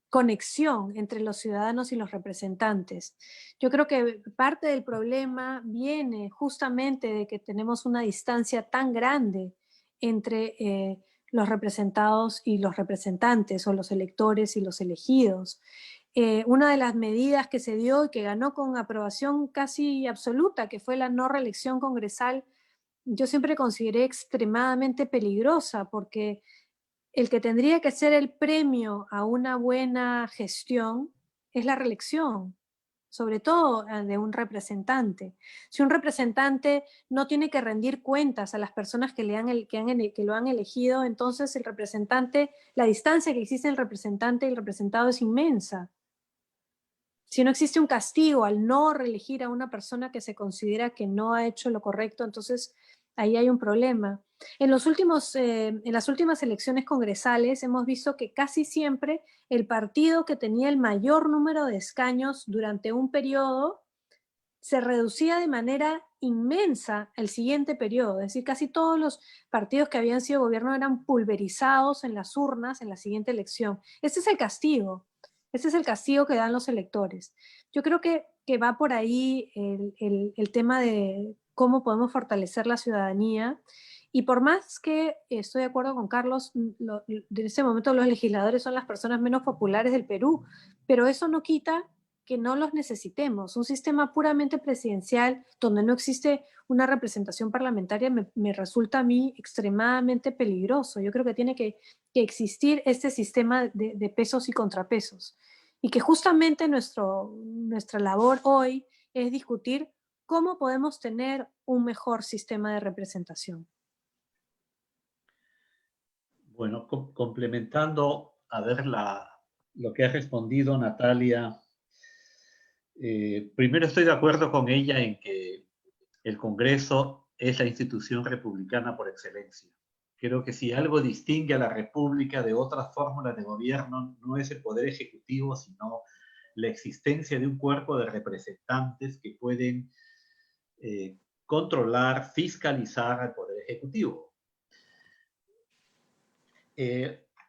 conexión entre los ciudadanos y los representantes. Yo creo que parte del problema viene justamente de que tenemos una distancia tan grande entre los representados y los representantes, o los electores y los elegidos. Una de las medidas que se dio y que ganó con aprobación casi absoluta, que fue la no reelección congresal, yo siempre consideré extremadamente peligrosa, porque el que tendría que ser el premio a una buena gestión es la reelección, sobre todo de un representante. Si un representante no tiene que rendir cuentas a las personas que lo han elegido, entonces el representante, la distancia que existe entre el representante y el representado es inmensa. Si no existe un castigo al no reelegir a una persona que se considera que no ha hecho lo correcto, entonces ahí hay un problema. En las últimas elecciones congresales hemos visto que casi siempre el partido que tenía el mayor número de escaños durante un periodo se reducía de manera inmensa el siguiente periodo. Es decir, casi todos los partidos que habían sido gobierno eran pulverizados en las urnas en la siguiente elección. Este es el castigo. Ese es el castigo que dan los electores. Yo creo que va por ahí el tema de cómo podemos fortalecer la ciudadanía. Y por más que estoy de acuerdo con Carlos, en este momento los legisladores son las personas menos populares del Perú, pero eso no quita que no los necesitemos. Un sistema puramente presidencial donde no existe una representación parlamentaria me resulta a mí extremadamente peligroso. Yo creo que tiene que existir este sistema de pesos y contrapesos. Y que justamente nuestra labor hoy es discutir cómo podemos tener un mejor sistema de representación. Bueno, complementando a ver lo que ha respondido Natalia, primero estoy de acuerdo con ella en que el Congreso es la institución republicana por excelencia. Creo que si algo distingue a la República de otras fórmulas de gobierno, no es el poder ejecutivo, sino la existencia de un cuerpo de representantes que pueden controlar, fiscalizar al poder ejecutivo.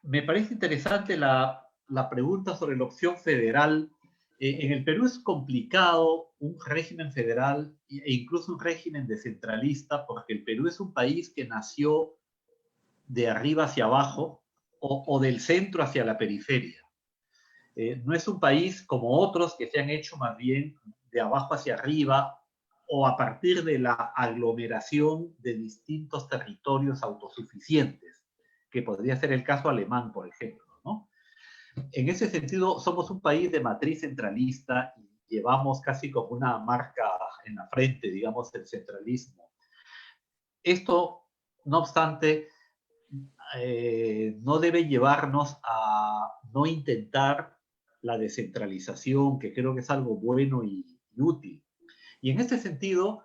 Me parece interesante la pregunta sobre la opción federal. En el Perú es complicado un régimen federal e incluso un régimen descentralista, porque el Perú es un país que nació de arriba hacia abajo o del centro hacia la periferia. No es un país como otros que se han hecho más bien de abajo hacia arriba o a partir de la aglomeración de distintos territorios autosuficientes, que podría ser el caso alemán, por ejemplo, ¿no? En ese sentido, somos un país de matriz centralista y llevamos casi como una marca en la frente, digamos, el centralismo. Esto, no obstante, no debe llevarnos a no intentar la descentralización, que creo que es algo bueno y útil. Y en este sentido,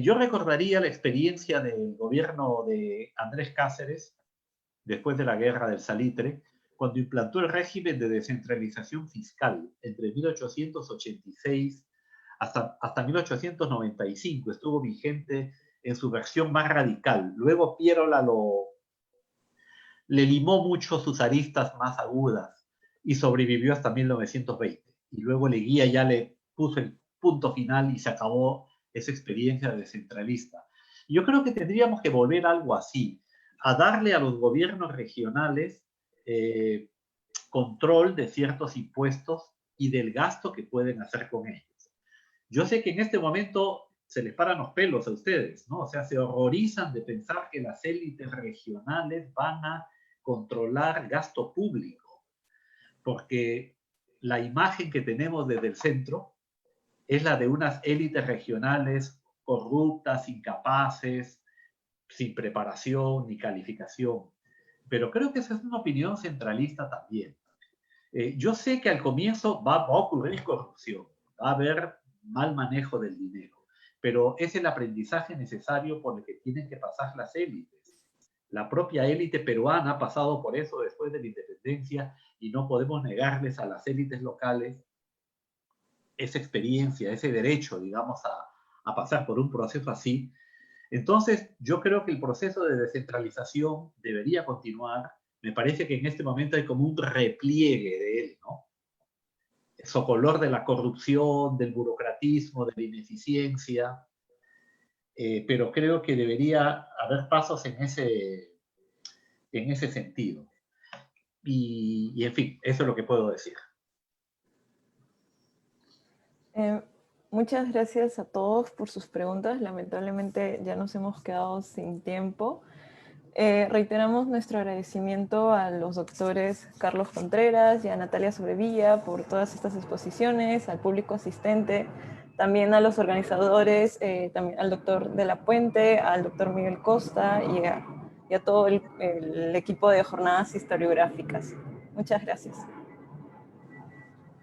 yo recordaría la experiencia del gobierno de Andrés Cáceres, después de la Guerra del Salitre, cuando implantó el régimen de descentralización fiscal entre 1886 hasta 1895. Estuvo vigente en su versión más radical. Luego Pierola le limó mucho sus aristas más agudas y sobrevivió hasta 1920. Y luego Leguía ya le puso el punto final y se acabó esa experiencia descentralista. Yo creo que tendríamos que volver a algo así, a darle a los gobiernos regionales control de ciertos impuestos y del gasto que pueden hacer con ellos. Yo sé que en este momento se les paran los pelos a ustedes, ¿no? O sea, se horrorizan de pensar que las élites regionales van a controlar gasto público, porque la imagen que tenemos desde el centro es la de unas élites regionales corruptas, incapaces, sin preparación ni calificación. Pero creo que esa es una opinión centralista también. Yo sé que al comienzo va a ocurrir corrupción, va a haber mal manejo del dinero, pero es el aprendizaje necesario por el que tienen que pasar las élites. La propia élite peruana ha pasado por eso después de la independencia y no podemos negarles a las élites locales esa experiencia, ese derecho, digamos, a pasar por un proceso así. Entonces, yo creo que el proceso de descentralización debería continuar. Me parece que en este momento hay como un repliegue de él, ¿no? Socolor de la corrupción, del burocratismo, de la ineficiencia, pero creo que debería haber pasos en ese sentido. Y en fin, eso es lo que puedo decir. Muchas gracias a todos por sus preguntas. Lamentablemente ya nos hemos quedado sin tiempo. Reiteramos nuestro agradecimiento a los doctores Carlos Contreras y a Natalia Sobrevilla por todas estas exposiciones, al público asistente, también a los organizadores, también al doctor De la Puente, al doctor Miguel Costa y a todo el equipo de jornadas historiográficas. Muchas gracias.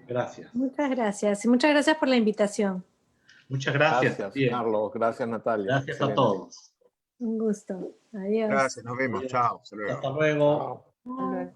Gracias. Muchas gracias. Y muchas gracias por la invitación. Muchas gracias. Gracias, Carlos. Gracias, Natalia. Gracias Excelente. a todos. Un gusto. Adiós. Gracias, nos vemos. Chao. Hasta luego. Hasta luego. Chao.